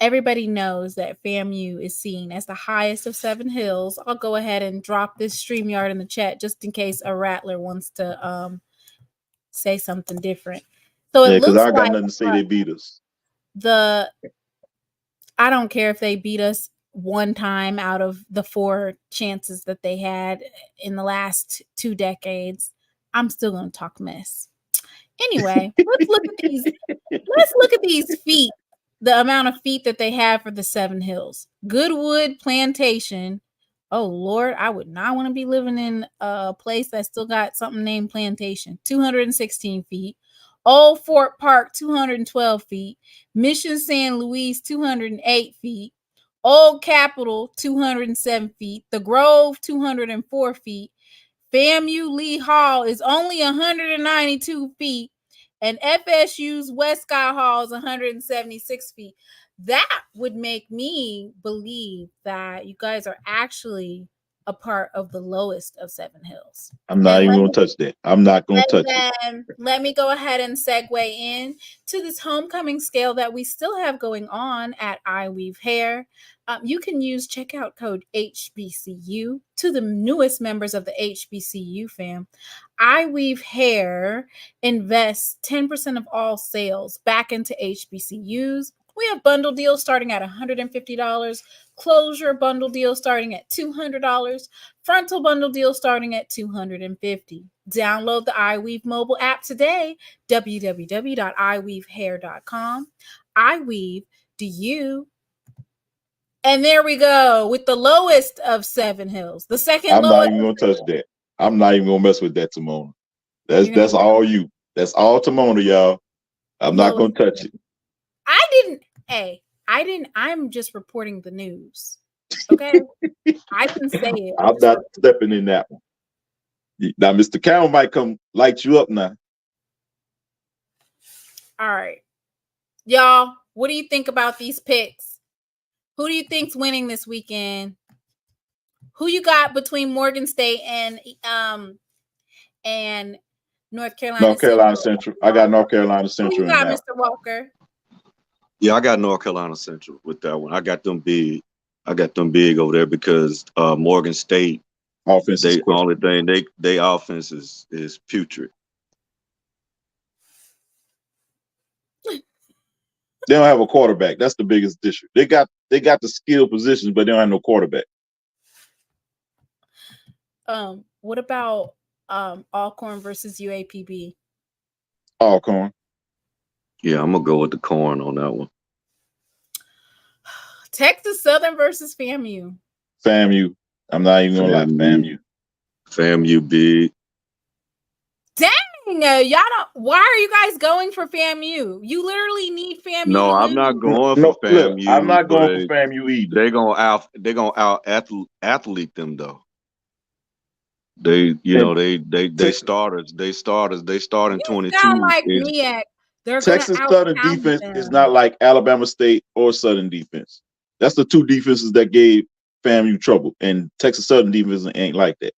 everybody knows that FAMU is seen as the highest of 7 hills. I'll go ahead and drop this StreamYard in the chat just in case a rattler wants to say something different. So it looks I got nothing to say they beat us. I don't care if they beat us one time out of the 4 chances that they had in the last 2 decades. I'm still going to talk mess. Anyway, let's look at these feet the amount of feet that they have for the 7 hills. Goodwood Plantation. Oh, Lord, I would not want to be living in a place that still got something named Plantation. 216 feet. Old Fort Park, 212 feet. Mission San Luis, 208 feet. Old Capitol, 207 feet. The Grove, 204 feet. FAMU Lee Hall is only 192 feet. And FSU's Westcott Hall is 176 feet. That would make me believe that you guys are actually a part of the lowest of 7 hills. I'm not even going to touch that. I'm not going to touch it. Let me go ahead and segue in to this homecoming scale that we still have going on at iWeave Hair. You can use checkout code HBCU to the newest members of the HBCU fam. iWeave Hair invests 10% of all sales back into HBCUs. We have bundle deals starting at $150, closure bundle deals starting at $200, frontal bundle deals starting at $250. Download the iWeave mobile app today, www.iweavehair.com. iWeave, do you? And there we go with the lowest of 7 hills. The second I'm lowest. not even going to touch that. I'm not even going to mess with that, Timona. That's all you. That's all Timona, y'all. I'm not going to touch it. I'm just reporting the news. Okay? I can say it. I'm not stepping in that one. Now, Mr. Cowan might come light you up now. All right. Y'all, what do you think about these picks? Who do you think's winning this weekend? Who you got between Morgan State and North Carolina? North Carolina Central. I got North Carolina Central. Who you got, Mr. Walker? Yeah, I got North Carolina Central with that one. I got them big. Over there because Morgan State offense. They only thing they offense is putrid. They don't have a quarterback. That's the biggest issue. They got the skill positions, but they don't have no quarterback. What about Alcorn versus UAPB? Alcorn. Yeah, I'm gonna go with the corn on that one. Texas Southern versus FAMU. FAMU. I'm not even gonna lie. FAMU. FAMU big. Dang, y'all don't. Why are you guys going for FAMU? You literally need FAMU. No, I'm not going for FAMU. Look, I'm not going for FAMU either. They're gonna out athlete them though. They starters. They start in 22. Like MEAC. Texas Southern defense is not like Alabama State or Southern defense. That's the two defenses that gave FAMU trouble, and Texas Southern defense ain't like that.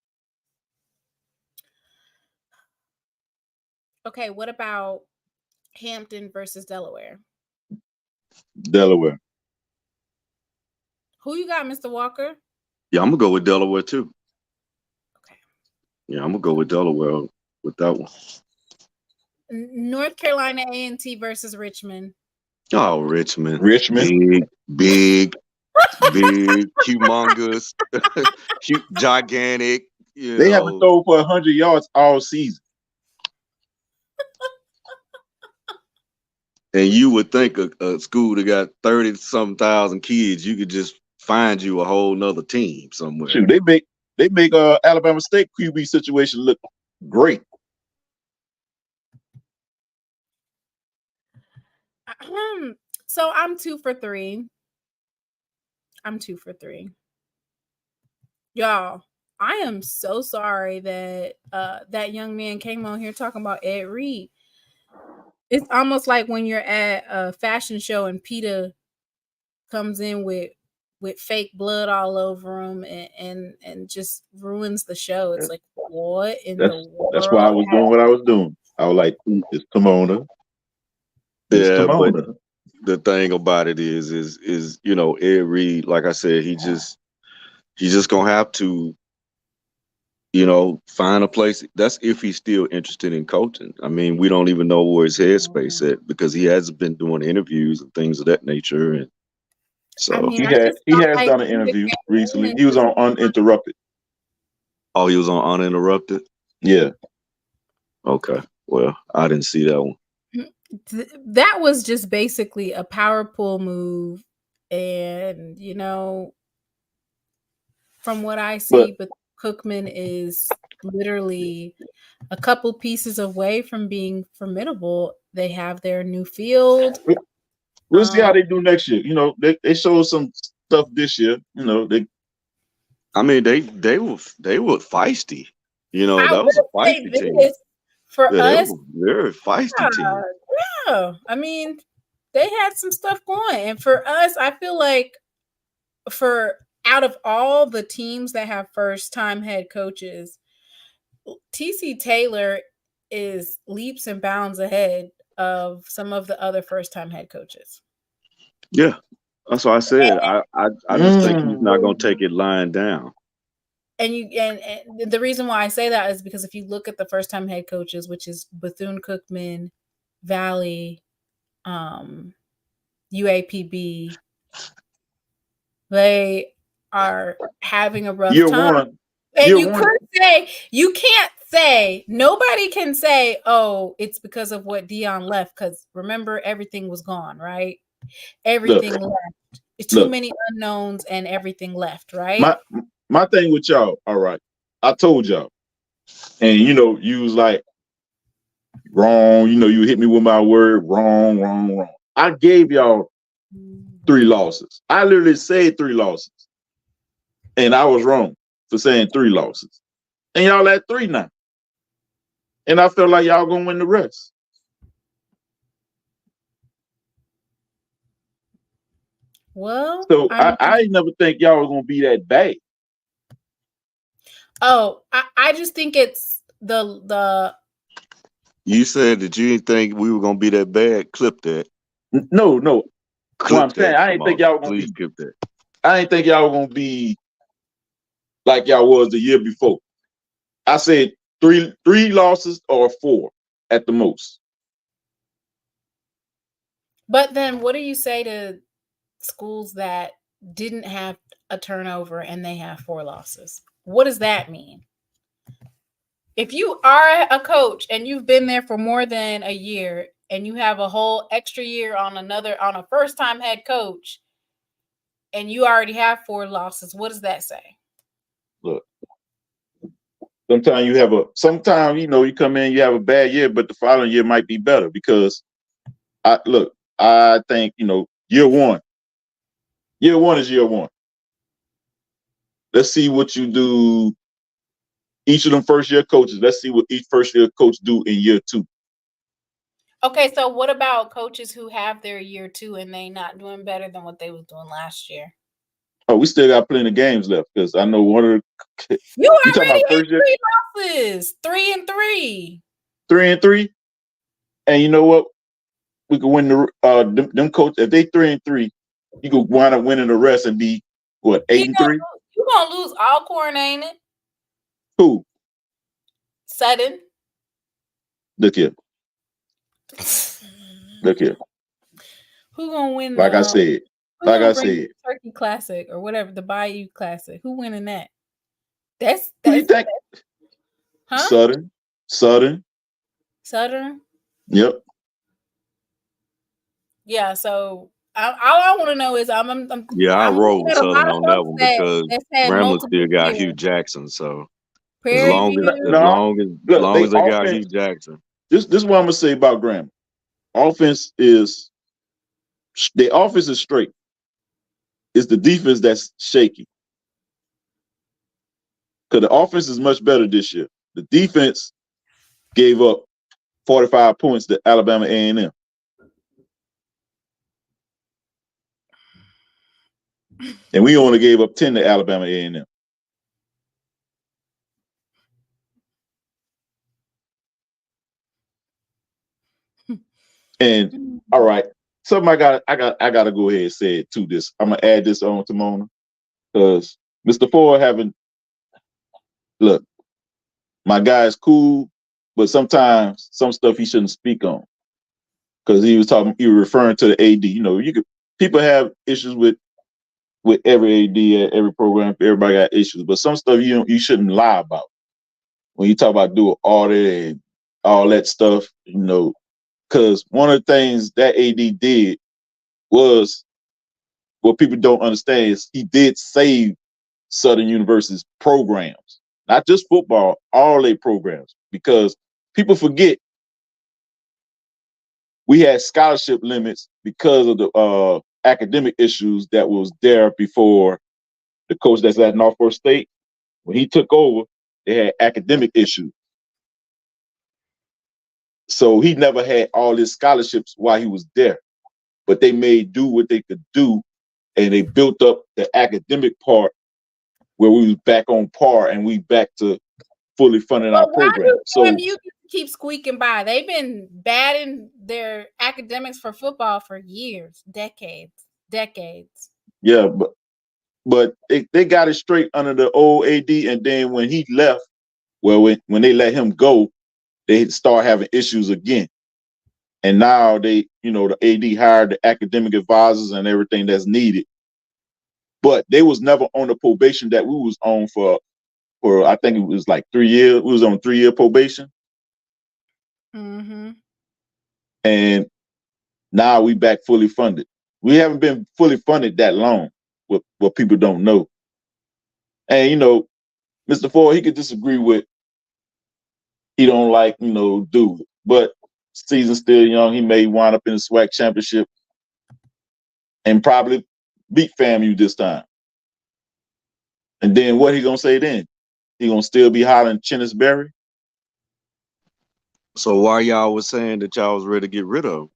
Okay, what about Hampton versus Delaware? Delaware. Who you got, Mr. Walker? Yeah, I'm gonna go with Delaware too. Okay. Yeah, I'm gonna go with Delaware with that one. North Carolina A&T versus Richmond. Oh, Richmond. Big, humongous, gigantic. They haven't thrown for 100 yards all season. And you would think a school that got 30-some thousand kids, you could just find you a whole nother team somewhere. Shoot, they make Alabama State QB situation look great. So I'm 2 for 3. Y'all, I am so sorry that that young man came on here talking about Ed Reed. It's almost like when you're at a fashion show and PETA comes in with fake blood all over him and just ruins the show. It's like, what in the world? That's why I was doing what I was doing. I was like, it's Timona. Yeah, but the thing about it is Ed Reed, like I said, he's just gonna have to, find a place. That's if he's still interested in coaching. I mean, we don't even know where his headspace at because he hasn't been doing interviews and things of that nature. And so he has done an interview recently. He was on Uninterrupted. Oh, he was on Uninterrupted? Yeah. Okay. Well, I didn't see that one. that was just basically a power pull move. And, from what I see, but Cookman is literally a couple pieces away from being formidable. They have their new field. We'll see how they do next year. They showed some stuff this year. They were feisty. That was a feisty team. For us, very feisty team. Yeah, I mean, they had some stuff going, and for us, I feel like out of all the teams that have first-time head coaches, TC Taylor is leaps and bounds ahead of some of the other first-time head coaches. Yeah, that's what I said. I just think he's not going to take it lying down. And the reason why I say that is because if you look at the first-time head coaches, which is Bethune-Cookman, Valley, UAPB, they are having a rough time. And you can't say, nobody can say, oh, it's because of what Dion left, because remember, everything was gone, right? Everything left. Too many unknowns and everything left, right? My thing with y'all, all right, I told y'all, and you was like, wrong, you hit me with my word, wrong. I gave y'all 3 losses. I literally said 3 losses. And I was wrong for saying 3 losses. And y'all at 3 now. And I felt like y'all gonna win the rest. Well, so I never think y'all were gonna be that bad. Oh, I just think it's the. You said that you didn't think we were gonna be that bad. Clip that. No. What I'm saying, I ain't think y'all were gonna please clip that. I ain't think y'all were gonna be like y'all was the year before. I said 3 losses or 4 at the most. But then what do you say to schools that didn't have a turnover and they have 4 losses? What does that mean? If you are a coach and you've been there for more than a year and you have a whole extra year on a first-time head coach and you already have 4 losses, what does that say? Look, sometimes you come in, you have a bad year, but the following year might be better because I think, year one is year one. Let's see what you do. Each of them first-year coaches, let's see what each first-year coach do in year 2. Okay, so what about coaches who have their year 2 and they not doing better than what they was doing last year? Oh, we still got plenty of games left because I know one of the. You already had 3 losses, 3-3. 3-3, and you know what? We could win the them coach if they 3-3. You could wind up winning the rest and be what 8-3. You gonna lose Alcorn, ain't it? Who? Sutton. Look here. Who gonna win? Like I said. Turkey Classic or whatever, the Bayou Classic. Who winning that? That's who you think? Huh? Southern. Yep. Yeah. So all I want to know is I roll with Southern on that one because Grambling still got Hugh Jackson. So as long as they got Hugh Jackson. This is what I'm gonna say about Grambling. The offense is straight. It's the defense that's shaky. Because the offense is much better this year. The defense gave up 45 points to Alabama A&M. And we only gave up 10 to Alabama A&M. And all right, something I gotta go ahead and say it to this. I'm gonna add this on to Mona because Mr. Ford look, my guy is cool, but sometimes some stuff he shouldn't speak on because he was referring to the AD. People have issues with every AD, every program. Everybody got issues, but some stuff you shouldn't lie about. When you talk about do an audit and all that stuff, Because one of the things that AD did was, what people don't understand is he did save Southern University's programs, not just football, all their programs. Because people forget we had scholarship limits because of the academic issues that was there before the coach that's at Norfolk State. When he took over, they had academic issues. So he never had all his scholarships while he was there. But they made do what they could do, and they built up the academic part where we was back on par and we back to fully funding our program. So you keep squeaking by. They've been bad in their academics for football for years, decades. Yeah, but they got it straight under the old AD, and then when he left, well, when they let him go, they start having issues again. And now they, the AD hired the academic advisors and everything that's needed. But they was never on the probation that we was on for I think it was like 3 years. We was on 3-year probation. Mm-hmm. And now we back fully funded. We haven't been fully funded that long, what people don't know. And, Mr. Ford, he could disagree with, he don't like, do it. But season's still young. He may wind up in the SWAC championship and probably beat FAMU this time. And then what he gonna say then? He gonna still be hollering Chennis Berry? So why y'all was saying that y'all was ready to get rid of him?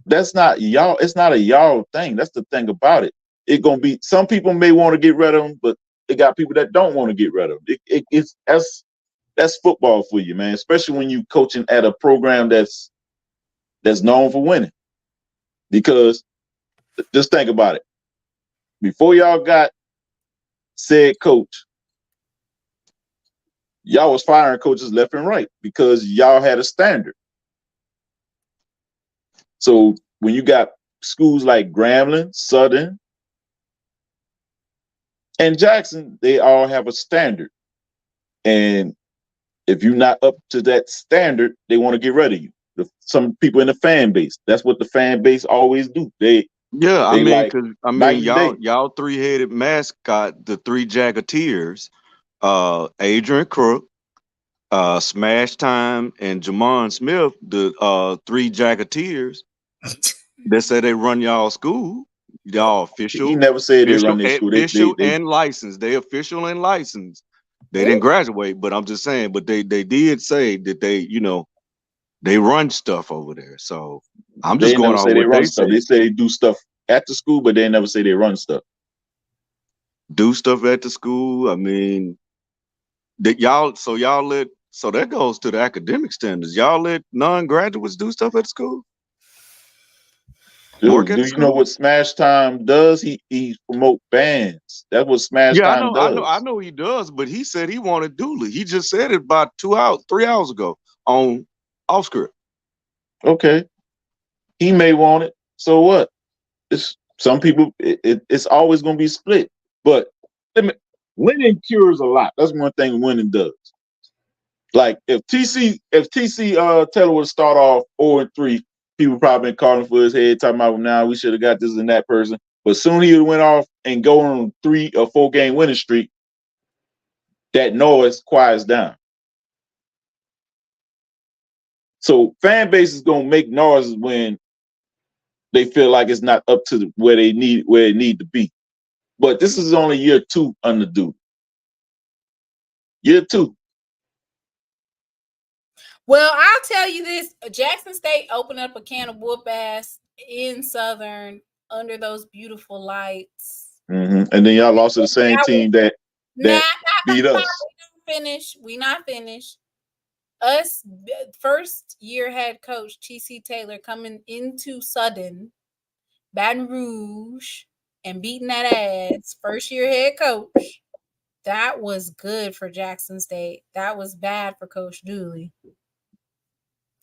That's not y'all. It's not a y'all thing. That's the thing about it. It gonna be, some people may want to get rid of him, but it got people that don't want to get rid of him. That's football for you, man. Especially when you coaching at a program that's known for winning. Because just think about it. Before y'all got said coach, y'all was firing coaches left and right because y'all had a standard. So when you got schools like Grambling, Southern, and Jackson, they all have a standard. And if you're not up to that standard, they want to get rid of you. Some people in the fan base, that's what the fan base always do. Y'all three-headed mascot, the three Jaggeteers, Adrian Crook, Smash Time, and Jamon Smith, the three Jaggeteers. They say they run y'all school. Y'all official. He never said they run their school. Official and licensed. They official and licensed. They didn't graduate, but I'm just saying. But they did say that they run stuff over there. So I'm just going on what they say. They say they do stuff at the school, but they never say they run stuff. Do stuff at the school. I mean, that y'all let. So that goes to the academic standards. Y'all let non-graduates do stuff at the school. Dude, do you know what Smash Time does? He promote bands. That's what Smash Time does. I know he does, but he said he wanted Dooley. He just said it about 3 hours ago on off script. Okay. He may want it. So what? It's some people, it's always gonna be split. But winning cures a lot. That's one thing winning does. Like if TC Taylor would start off 0-3, people probably been calling for his head, talking about now we should have got this and that person. But soon he went off and go on a 3 or 4 game winning streak, that noise quiets down. So fan base is gonna make noises when they feel like it's not up to where it need to be. But this is only year 2 under Duke. Year 2. Well, I'll tell you this: Jackson State opened up a can of whoop ass in Southern under those beautiful lights. Mm-hmm. And then y'all lost to the same team that beat us. We not finished. Us first year head coach TC Taylor coming into Southern, Baton Rouge, and beating that ass. First year head coach. That was good for Jackson State. That was bad for Coach Dooley.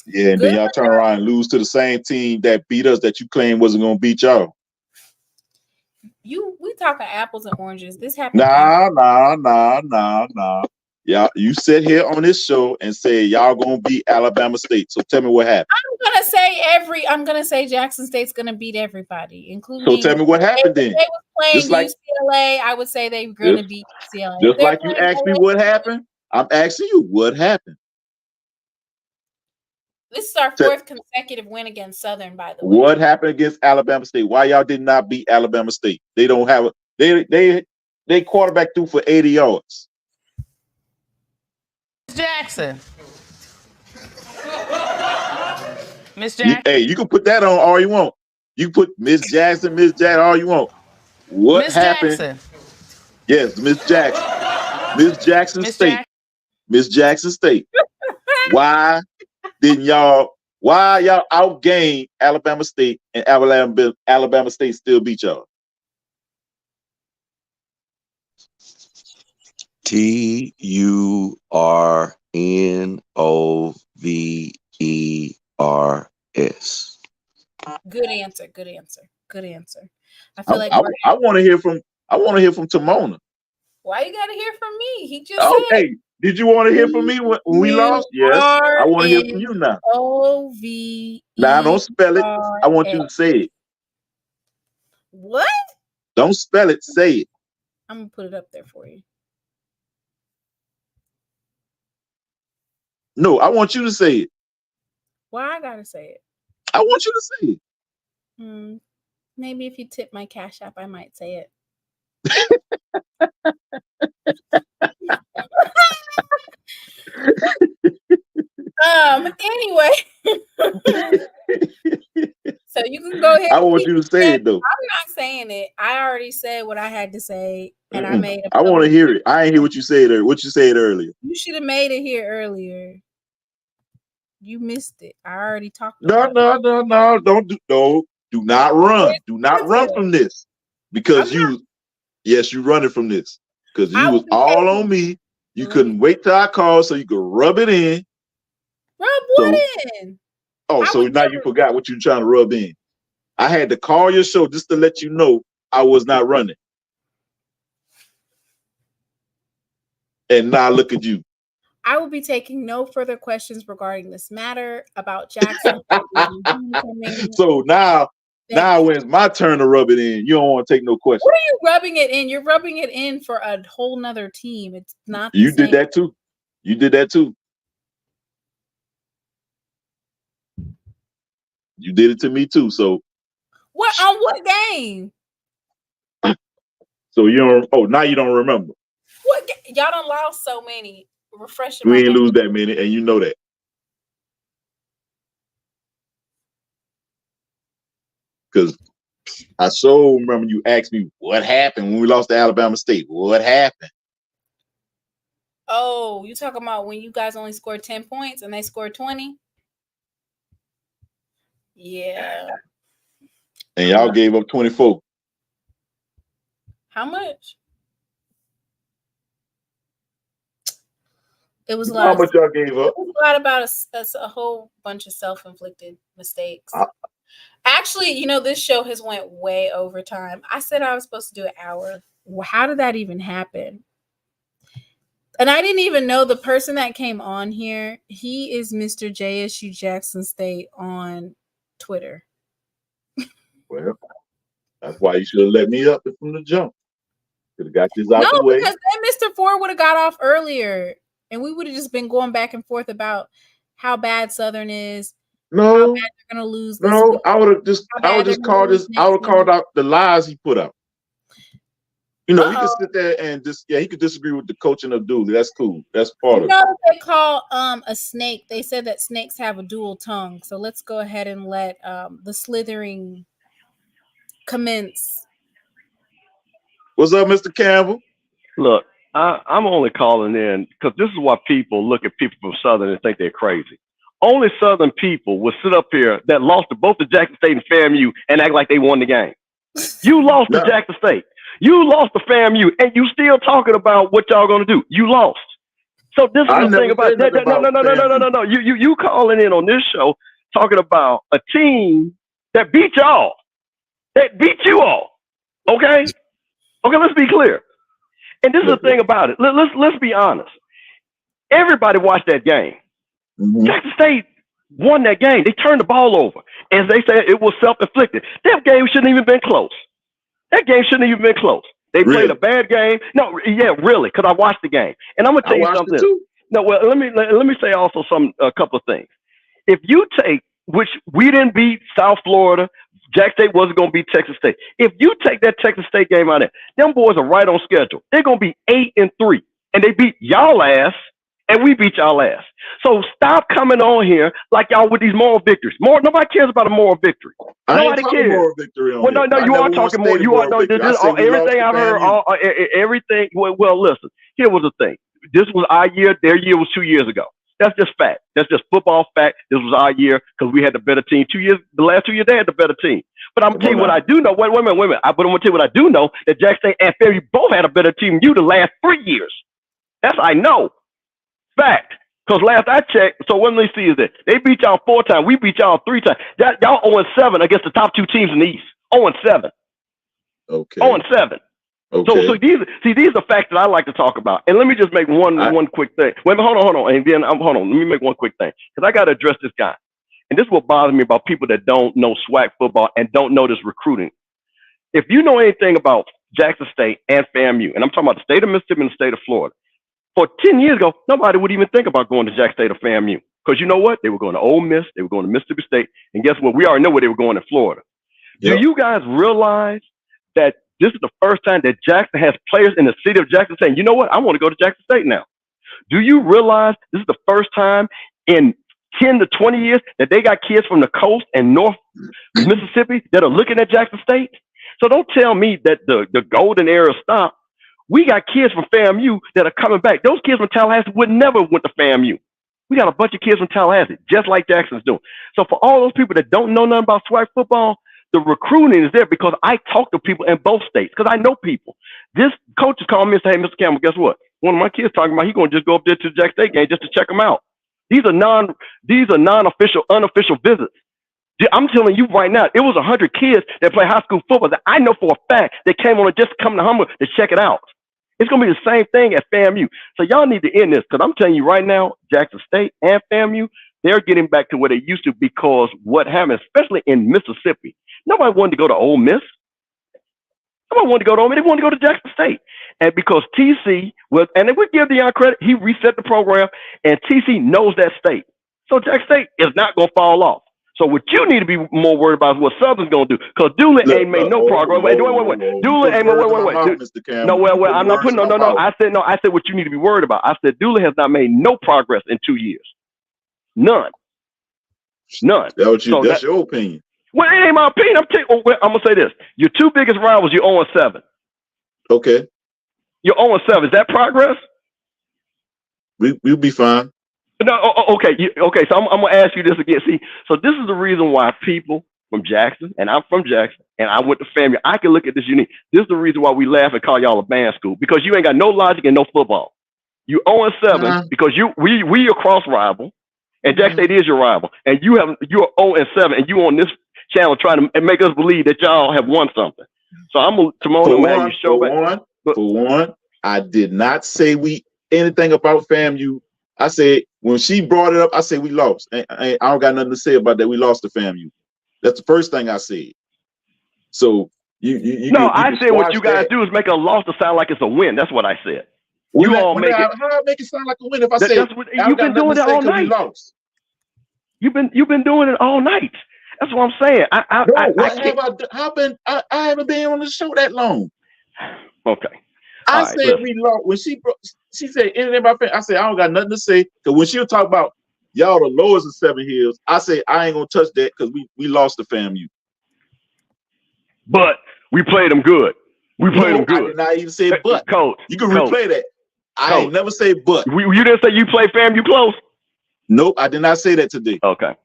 Yeah, and then y'all turn around and lose to the same team that beat us that you claim wasn't gonna beat y'all. We talking apples and oranges. This happened. Nah. Yeah, you sit here on this show and say y'all gonna beat Alabama State. So tell me what happened. I'm I'm gonna say Jackson State's gonna beat everybody, including. So tell me what happened then. If they was playing just like, UCLA, I would say they were gonna beat UCLA. Just like you asked me what happened, I'm asking you what happened. This is our 4th consecutive win against Southern, by the way. What happened against Alabama State? Why y'all did not beat Alabama State? They don't have they quarterback threw for 80 yards. Jackson. Miss Jackson. Hey, you can put that on all you want. You put Miss Jackson, all you want. What happened? Jackson. Yes, Miss Jackson. Miss Jackson State. Miss Jackson State. Why y'all outgained Alabama State and Alabama State still beat y'all? TURNOVERS. Good answer. I feel like I want to hear from Timona. Why you gotta hear from me? He just said. Hey, did you want to hear from me when we lost? Yes, I want to hear from you now. OVE. Now don't spell it. I want you to say it. What? Don't spell it. Say it. I'm gonna put it up there for you. No, I want you to say it. Why I gotta say it? I want you to say it. Maybe if you tip my Cash App, I might say it. Anyway. So you can go ahead. I want you to say it though. I'm not saying it. I already said what I had to say, and I made. I want to hear it. I ain't hear what you said. What you said earlier. You should have made it here earlier. You missed it. I already talked. No. Do not run. Do not run from this because you running from this because you was all on me. You couldn't wait till I called so you could rub it in. Rub what in? Oh, so now you forgot what you're trying to rub in. I had to call your show just to let you know I was not running. And now look at you. I will be taking no further questions regarding this matter about Jackson. So now when it's my turn to rub it in, you don't want to take no questions. What are you rubbing it in? You're rubbing it in for a whole nother team. It's not. You did that too. You did that too. You did it to me too. So what on what game? So you don't. Oh, now you don't remember. What y'all done lost so many. Refreshing. We ain't lose that many, and you know that. Because I so remember you asked me what happened when we lost to Alabama State. What happened? Oh, you talking about when you guys only scored 10 points and they scored 20? Yeah. And y'all gave up 24. How much? It was a lot. How much y'all gave up? It was a lot about a whole bunch of self-inflicted mistakes. Actually, you know, this show has went way over time. I said I was supposed to do an hour. How did that even happen? And I didn't even know the person that came on here. He is Mr. JSU Jackson State on Twitter. Well, that's why you should have let me up from the jump. Could have got this out the way. Because then Mr. Ford would have got off earlier. And we would have just been going back and forth about how bad Southern is. No, how bad they're gonna lose. No, I would just called out the lies he put out. You know, he could sit there and he could disagree with the coaching of Dooley. That's cool. That's part of it. You know what they call a snake? They said that snakes have a dual tongue. So let's go ahead and let the slithering commence. What's up, Mr. Campbell? Look, I'm only calling in because this is why people look at people from Southern and think they're crazy. Only Southern people will sit up here that lost to both the Jackson State and FAMU and act like they won the game. You lost to Jackson State. You lost to FAMU, and you still talking about what y'all gonna do. You lost. So this is the thing about that. No. You calling in on this show talking about a team that beat y'all, that beat you all. Okay, let's be clear. And this is the thing about it. Let's be honest. Everybody watched that game. Mm-hmm. Jackson State won that game. They turned the ball over. As they said, it was self-inflicted. That game shouldn't even been close. That game shouldn't even been close. They played a bad game. No, yeah, really, because I watched the game. And I'm gonna tell you something. No, well, let me say also a couple of things. If you take, which we didn't beat South Florida, Jack State wasn't gonna beat Texas State. If you take that Texas State game out of there, them boys are right on schedule. They're gonna be 8-3, and they beat y'all ass, and we beat y'all ass. So stop coming on here like y'all with these moral victories. Nobody cares about a moral victory. Nobody cares. Moral victory on well, no, you are talking more. You are everything I've heard. Everything. Well, listen. Here was the thing. This was our year. Their year was 2 years ago. That's just fact. That's just football fact. This was our year because we had the better team. 2 years. The last 2 years they had the better team. But I'm gonna tell you what I do know. Wait a minute. But I'm gonna tell you what I do know. That Jack State and FAMU both had a better team than you the last 3 years. That's I know. Fact. Because last I checked, so what do they see is that they beat y'all 4 times. We beat y'all 3 times. Y'all 0-7 against the top 2 teams in the East. 0-7. Okay. 0-7. Okay. So these are facts that I like to talk about. And let me just make one quick thing. Wait, hold on. And then hold on. Let me make one quick thing. Because I got to address this guy. And this is what bothers me about people that don't know SWAC football and don't know this recruiting. If you know anything about Jackson State and FAMU, and I'm talking about the state of Mississippi and the state of Florida, for 10 years ago, nobody would even think about going to Jackson State or FAMU. Because you know what? They were going to Ole Miss. They were going to Mississippi State. And guess what? We already know where they were going in Florida. Yep. Do you guys realize that this is the first time that Jackson has players in the city of Jackson saying, you know what? I want to go to Jackson State now. Do you realize this is the first time in 10 to 20 years that they got kids from the coast and North Mississippi that are looking at Jackson State? So don't tell me that the golden era stopped. We got kids from FAMU that are coming back. Those kids from Tallahassee would never went to FAMU. We got a bunch of kids from Tallahassee, just like Jackson's doing. So for all those people that don't know nothing about SWAC football, the recruiting is there because I talk to people in both states because I know people. This coach is calling me and saying, hey, Mr. Campbell, guess what? One of my kids talking about he's going to just go up there to the Jackson State game just to check them out. These are non-official, unofficial visits. I'm telling you right now, it was 100 kids that play high school football that I know for a fact that came on just to come to Humble to check it out. It's going to be the same thing at FAMU. So y'all need to end this because I'm telling you right now, Jackson State and FAMU, they're getting back to where they used to because what happened, especially in Mississippi, nobody wanted to go to Ole Miss. Nobody wanted to go to Ole Miss. They wanted to go to Jackson State. And because TC was, and if we give Deion credit, he reset the program, and TC knows that state. So Jackson State is not going to fall off. So what you need to be more worried about is what Southern's going to do. Because Dooley ain't made no progress. Wait. Dooley ain't made, wait. No, well, I'm not putting, no. I said what you need to be worried about. I said Dooley has not made no progress in 2 years. None. That's your opinion. Well, it ain't my opinion. I'm going to say this. Your 2 biggest rivals, you're 0-7. Okay. You're 0-7. Is that progress? We'll be fine. No, okay. So I'm going to ask you this again. See, so this is the reason why people from Jackson, and I'm from Jackson, and I went to FAMU. I can look at this unique. This is the reason why we laugh and call y'all a band school because you ain't got no logic and no football. You 0-7 because we your cross rival, and Jackson State is your rival, and you're 0-7, and you on this channel trying to make us believe that y'all have won something. So tomorrow I'm gonna have you show back. For one, I did not say anything about FAMU. I said when she brought it up, I said we lost. I don't got nothing to say about that. We lost to FAMU. That's the first thing I said. So you I said what you guys do is make a loss to sound like it's a win. That's what I said. How I make it sound like a win if I say you've been doing it all night. You've been doing it all night. That's what I'm saying. I haven't been on the show that long. Okay. I said we lost when she said anything about FAMU. I said I don't got nothing to say because when she'll talk about y'all the lowest of 7 hills, I say I ain't gonna touch that because we lost to FAMU. But we played them good. We played them good. I did not even say but. Coach, you can replay that. I ain't never say but. You didn't say you played FAMU close? Nope, I did not say that today. Okay.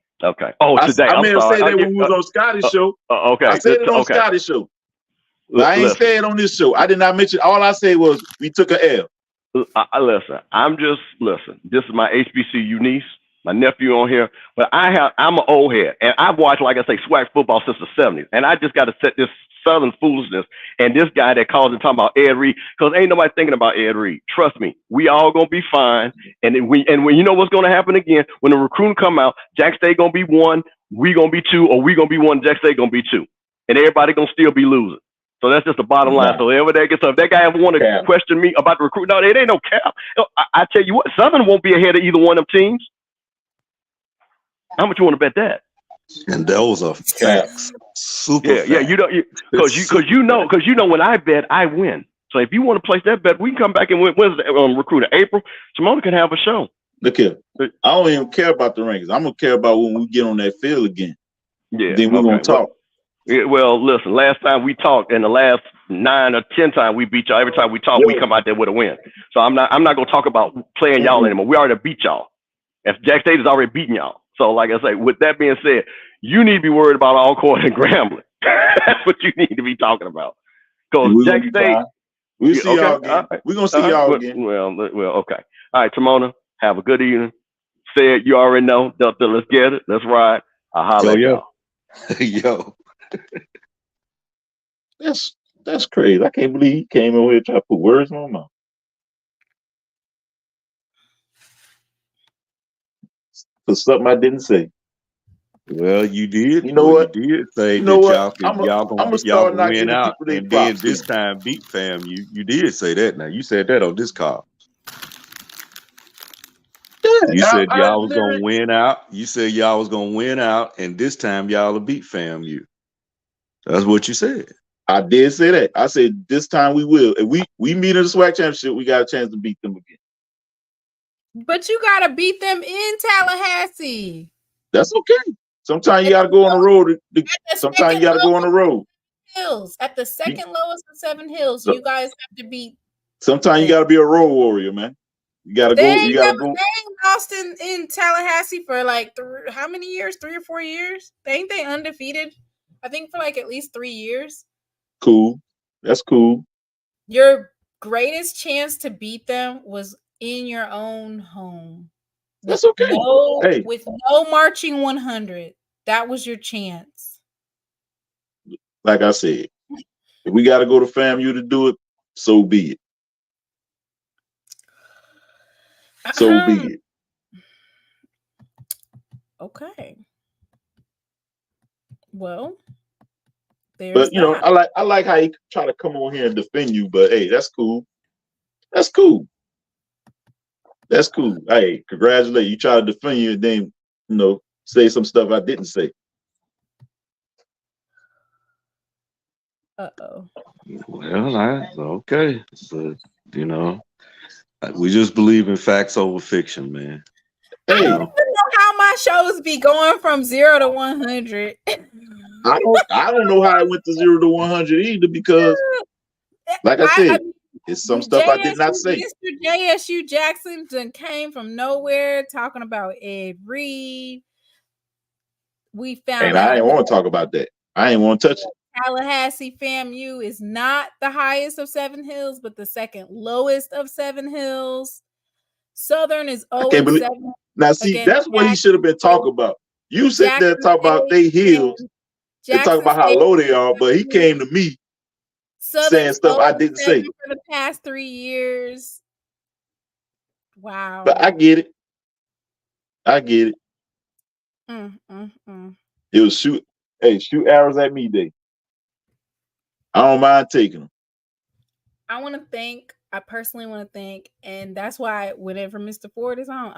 Oh, today. I may have said that when we was on Scotty's show. Okay. I said it on Scotty's show. I ain't saying on this show. I did not mention. All I said was we took an L. Listen. This is my HBCU niece. my nephew on here, but I'm an old head, and I've watched, like I say, SWAC football since the 70s, and I just got to set this Southern foolishness and this guy that calls and talking about Ed Reed, because ain't nobody thinking about Ed Reed. Trust me, we all gonna be fine. And when you know what's gonna happen again, when the recruiting come out, Jack State gonna be 1, we gonna be 2, or we gonna be 1, Jack State gonna be 2, and everybody gonna still be losing. So that's just the bottom line. So whenever that gets up, if that guy ever want to question me about the recruit, no, it ain't no cap. I tell you what, Southern won't be ahead of either one of them teams. How much you want to bet that? And those are facts. Super. Yeah. You know, because you know when I bet, I win. So if you want to place that bet, we can come back and win. When's the recruiting? April. Simona can have a show. Look here, I don't even care about the rankings. I'm gonna care about when we get on that field again. Yeah. Then we're gonna talk. Well, listen. Last time we talked, and the last 9 or 10 times we beat y'all. Every time we talk, we come out there with a win. So I'm not gonna talk about playing y'all anymore. We already beat y'all. If Jack State has already beaten y'all. So, like I say, with that being said, you need to be worried about Alcorn and Grambling. That's what you need to be talking about. Because Jack State, we'll see y'all again. We're gonna see y'all again. Well, okay. All right, Timona, have a good evening. Said you already know. Delta, let's get it. Let's ride. I'll holler at y'all. Yo. That's crazy. I can't believe he came over here trying to put words in my mouth. For something I didn't say. Well, you did. You know what? You did say you know that what? y'all gonna win out, and then this time beat FAMU. You did say that. Now you said that on this call. Yeah, you said y'all was gonna win out. You said y'all was gonna win out, and this time y'all will beat FAMU. That's what you said. I did say that. I said this time we will. If we meet in the SWAC championship, we got a chance to beat them again. But you gotta beat them in Tallahassee. That's okay. Sometimes you gotta go on the road. Sometimes you gotta go on the road. Hills at the second lowest of 7 hills. So, you guys have to beat. Sometimes you gotta be a road warrior, man. You gotta go. You gotta go. They ain't lost in Tallahassee for like how many years? 3 or 4 years? Ain't they undefeated? I think for like at least 3 years. Cool. That's cool. Your greatest chance to beat them was in your own home. That's okay. With no marching 100. That was your chance. Like I said, if we got to go to FAMU to do it, so be it. So be it. Okay. Well, but you know, I like how he try to come on here and defend you. But hey, that's cool. That's cool. That's cool. Hey, congratulations. You try to defend you and then, you know, say some stuff I didn't say. Uh-oh. Well, okay. So, you know, we just believe in facts over fiction, man. Hey. I don't even know how my shows be going from 0 to 100. I don't know how it went to 0 to 100 either, because like I said, it's some stuff I did not say. Mr. JSU Jackson came from nowhere talking about Ed Reed. We found and I didn't want to talk about that. I ain't want to touch it. Tallahassee FAMU is not the highest of 7 hills, but the second lowest of 7 hills. Southern is 0-7. Now, see, that's what he should have been talking about. You sit there and talk about they hills and talk about how low they are, but he came to me saying stuff I didn't say. For the past 3 years. Wow. But I get it. I get it. It was shoot arrows at me day. I don't mind taking them. I personally want to thank, and that's why whenever Mr. Ford is on,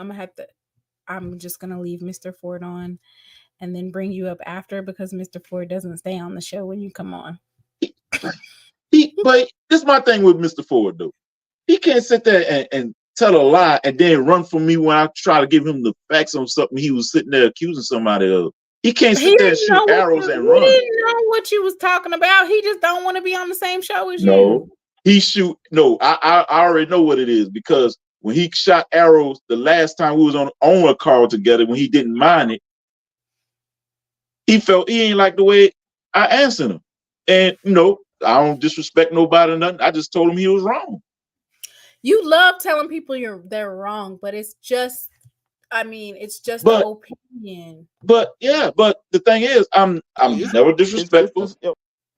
I'm just going to leave Mr. Ford on and then bring you up after, because Mr. Ford doesn't stay on the show when you come on. But this is my thing with Mr. Ford, though. He can't sit there and tell a lie and then run from me when I try to give him the facts on something he was sitting there accusing somebody of. He can't sit there and shoot arrows and run. He didn't know what you was talking about. He just don't want to be on the same show as you. No, I already know what it is, because when he shot arrows the last time we was on a call together, when he didn't mind it, he felt he ain't like the way I answered him. And you know, I don't disrespect nobody or nothing. I just told him he was wrong. You love telling people they're wrong, but it's just I mean, it's just an opinion. But the thing is, I'm never disrespectful.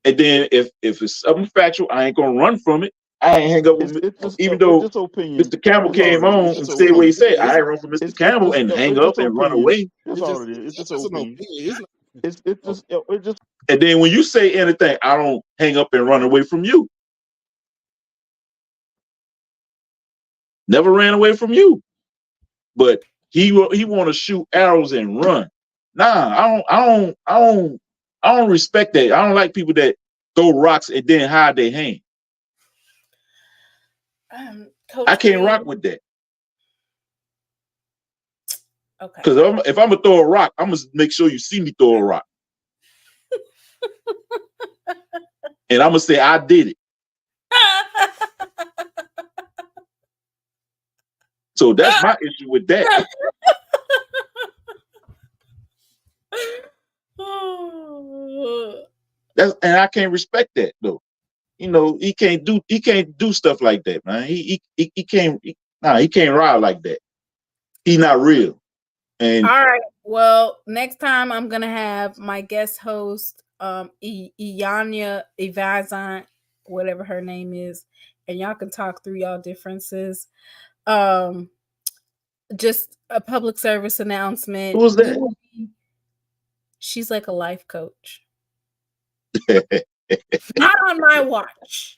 And then if it's something factual, I ain't gonna run from it. I ain't hang up with even though Mr. Campbell came on and said what he said. I ain't run from Mr. Campbell and hang up and run away. That's all it is. It's just an opinion. It's just. And then when you say anything, I don't hang up and run away from you. Never ran away from you. But he want to shoot arrows and run. Nah, I don't respect that. I don't like people that throw rocks and then hide their hand. I can't rock with that. Okay. Because if I'm gonna throw a rock, I'm gonna make sure you see me throw a rock. And I'm gonna say I did it. So that's my issue with that. And I can't respect that though. You know, he can't do stuff like that, man. He can't ride like that. He's not real. And all right. Well, next time I'm gonna have my guest host, Iyanya Evazant, whatever her name is, and y'all can talk through y'all differences. Just a public service announcement. Who's that? She's like a life coach. Not on my watch.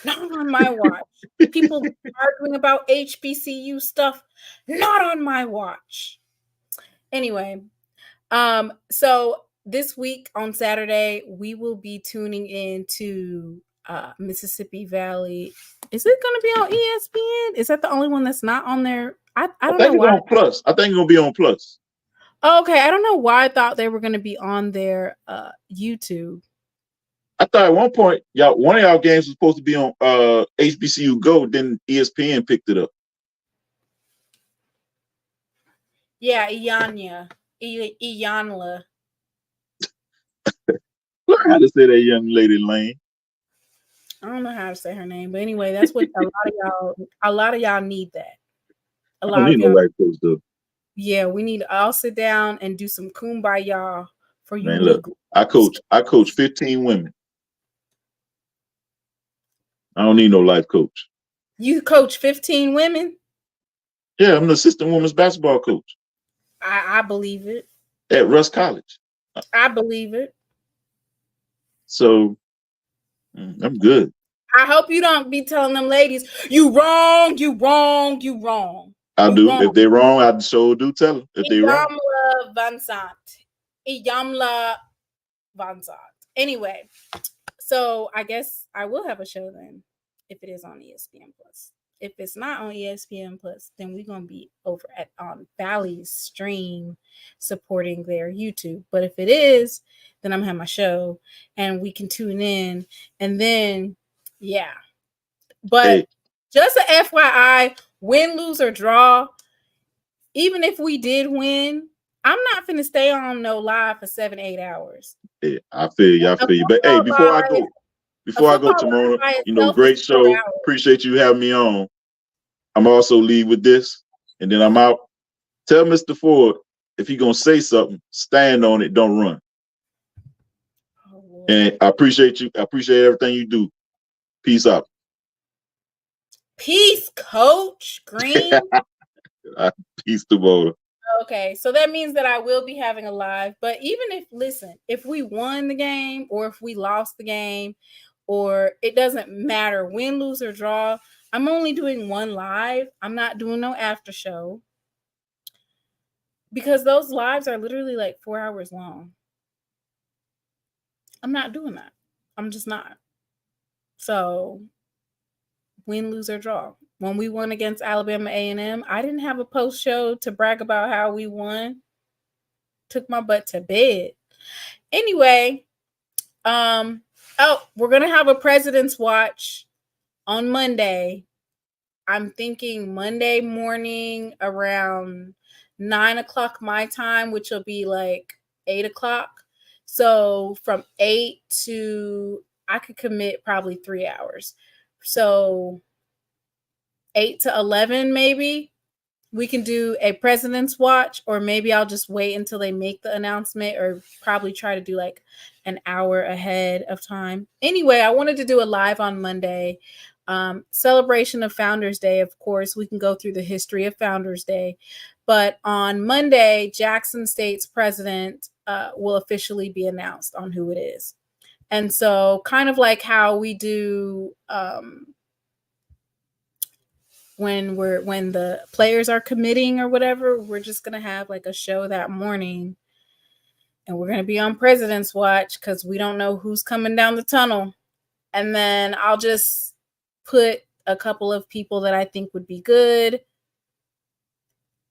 Not on my watch. People arguing about HBCU stuff. Not on my watch. Anyway, so this week on Saturday, we will be tuning into Mississippi Valley. Is it going to be on ESPN? Is that the only one that's not on there? I don't know why. It's on Plus. I think it's going to be on Plus. Okay, I don't know why I thought they were going to be on their YouTube. I thought at one point, one of y'all games was supposed to be on HBCU Go, then ESPN picked it up. Yeah, Iyanla. Iyanla. Learn how to say that young lady Lane. I don't know how to say her name, but anyway, that's what a lot of y'all need that. I don't need no life coach though. Yeah, we need to all sit down and do some kumbaya for you. Man, look, I coach 15 women. I don't need no life coach. You coach 15 women? Yeah, I'm the assistant women's basketball coach. I believe it. At Russ College. I believe it. So I'm good. I hope you don't be telling them ladies, you wrong, you wrong, you wrong. I do. Wrong. If they're wrong, I sure do tell them. If they're wrong. Iyamla Vansant. Anyway, so I guess I will have a show then if it is on ESPN Plus. If it's not on ESPN Plus, then we're gonna be over on Valley's stream supporting their YouTube. But if it is, then I'm gonna have my show and we can tune in. And then, yeah. But just an FYI, win, lose, or draw, even if we did win, I'm not finna stay on no live for 7-8 hours. Yeah, I feel you. But hey, before I go, Timona, great show. Appreciate you having me on. I'm also leave with this, and then I'm out. Tell Mr. Ford if he's gonna say something, stand on it, don't run. And I appreciate you. I appreciate everything you do. Peace out. Peace, Coach Green. Peace to both. Okay, so that means that I will be having a live. But even if we won the game or if we lost the game, or it doesn't matter, win, lose, or draw, I'm only doing one live. I'm not doing no after show because those lives are literally like 4 hours long. I'm not doing that. I'm just not. So win, lose, or draw. When we won against Alabama A&M, I didn't have a post show to brag about how we won. Took my butt to bed. Anyway, we're gonna have a President's Watch on Monday. I'm thinking Monday morning around 9 o'clock my time, which will be like 8 o'clock. So from 8 to, I could commit probably 3 hours. So 8 to 11 maybe we can do a President's Watch, or maybe I'll just wait until they make the announcement, or probably try to do like an hour ahead of time. Anyway, I wanted to do a live on Monday. Celebration of Founders Day, of course. We can go through the history of Founders Day. But on Monday, Jackson State's president will officially be announced on who it is. And so kind of like how we do when the players are committing or whatever, we're just going to have like a show that morning. And we're going to be on President's Watch because we don't know who's coming down the tunnel. And then I'll just put a couple of people that I think would be good,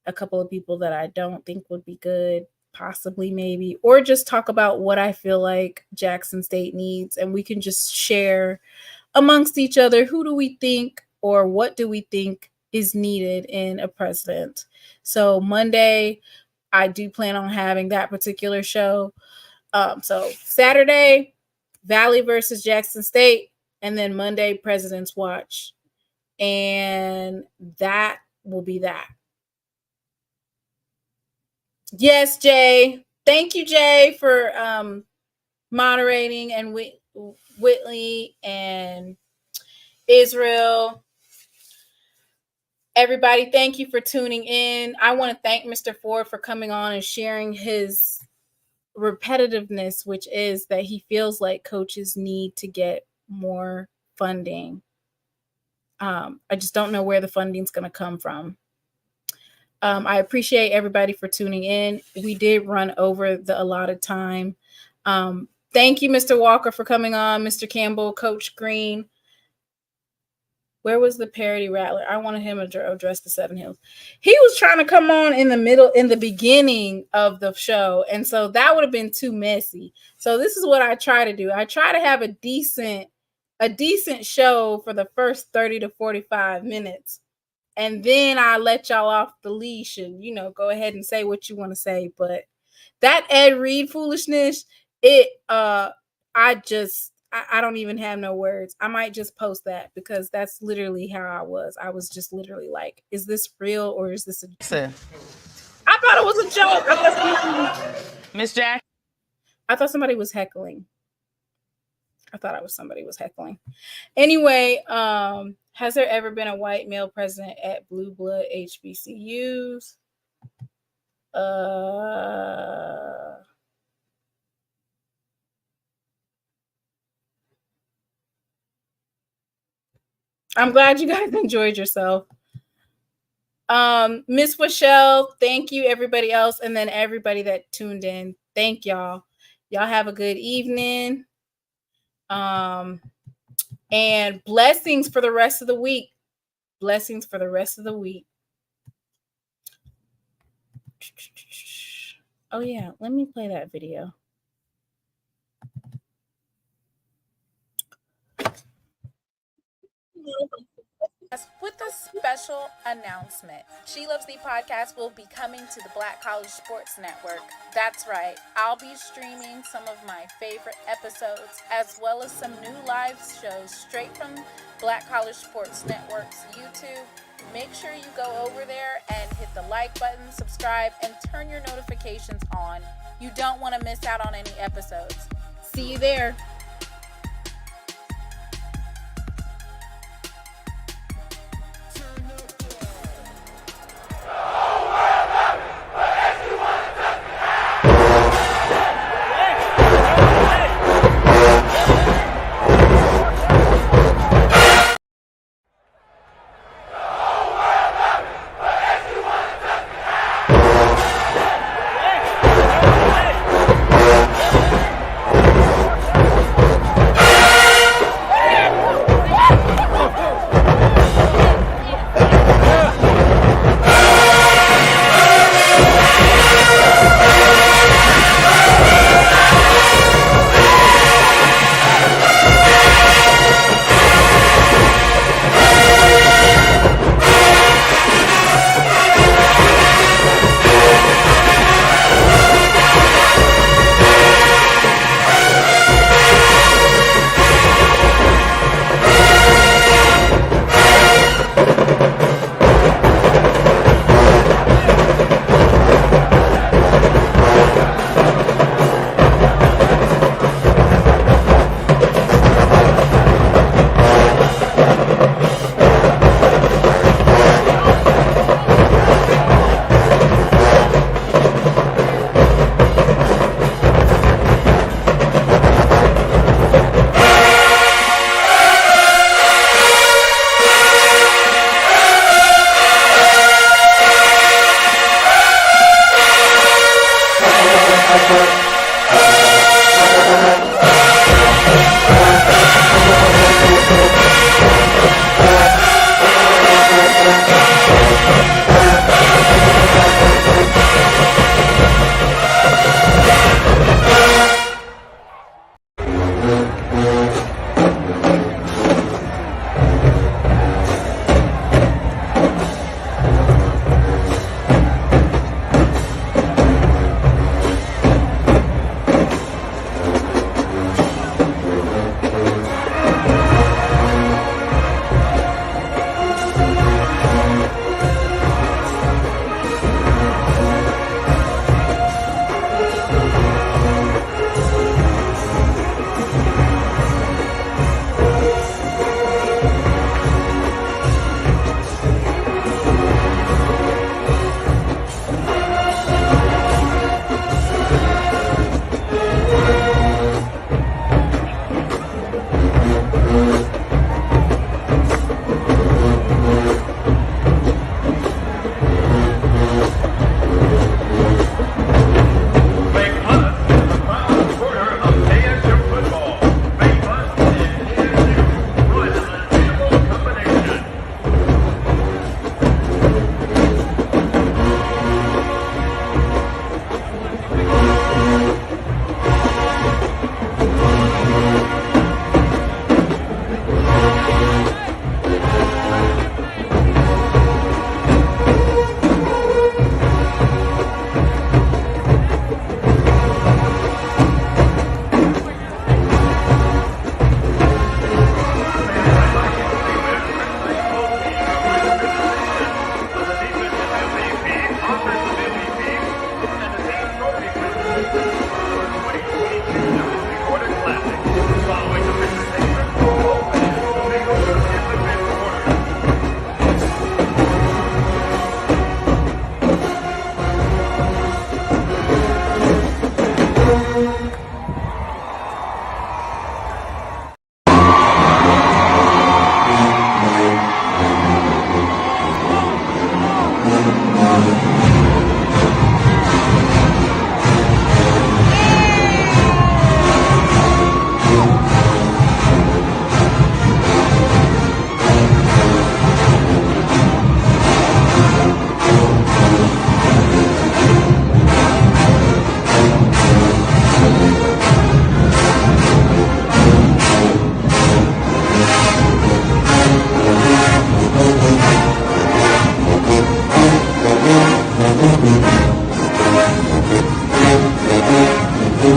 a couple of people that I don't think would be good, possibly, maybe, or just talk about what I feel like Jackson State needs. And we can just share amongst each other, who do we think or what do we think is needed in a president. So Monday, I do plan on having that particular show. So Saturday, Valley versus Jackson State, and then Monday, President's Watch. And that will be that. Yes, Jay. Thank you, Jay, for moderating, and Whitley and Israel. Everybody, thank you for tuning in. I want to thank Mr. Ford for coming on and sharing his repetitiveness, which is that he feels like coaches need to get more funding. I just don't know where the funding's going to come from. I appreciate everybody for tuning in. We did run over the allotted time. Thank you, Mr. Walker, for coming on, Mr. Campbell, Coach Green. Where was the parody rattler? I wanted him to address the Seven Hills. He was trying to come on in the beginning of the show. And so that would have been too messy. So this is what I try to do. I try to have a decent show for the first 30 to 45 minutes. And then I let y'all off the leash and, go ahead and say what you want to say. But that Ed Reed foolishness, I don't even have no words. I might just post that because that's literally how I was. I was just literally like, is this real or is this a joke? I thought it was a joke. Miss Jack. I thought somebody was heckling. Somebody was heckling. Anyway, has there ever been a white male president at Blue Blood HBCUs? I'm glad you guys enjoyed yourself. Miss Michelle, thank you, everybody else, and then everybody that tuned in. Thank y'all. Y'all have a good evening. And blessings for the rest of the week. Blessings for the rest of the week. Oh, yeah. Let me play that video. With a special announcement, She Loves Thee podcast will be coming to the Black College Sports Network. That's right, I'll be streaming some of my favorite episodes as well as some new live shows straight from Black College Sports Network's YouTube. Make sure you go over there and hit the like button, subscribe, and turn your notifications on. You don't want to miss out on any episodes. See you there.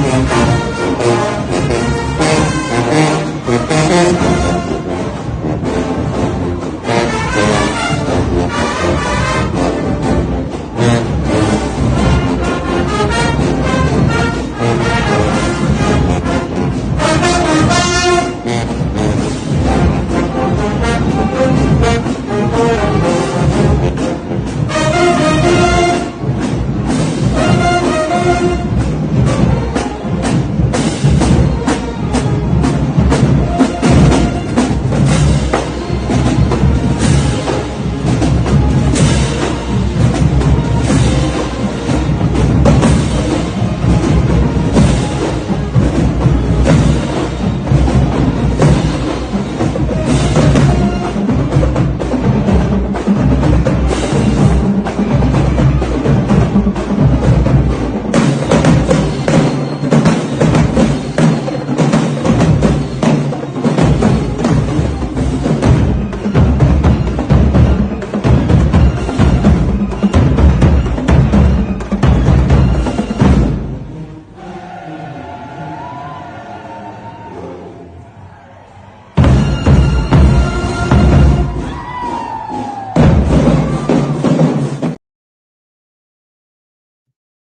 Bye.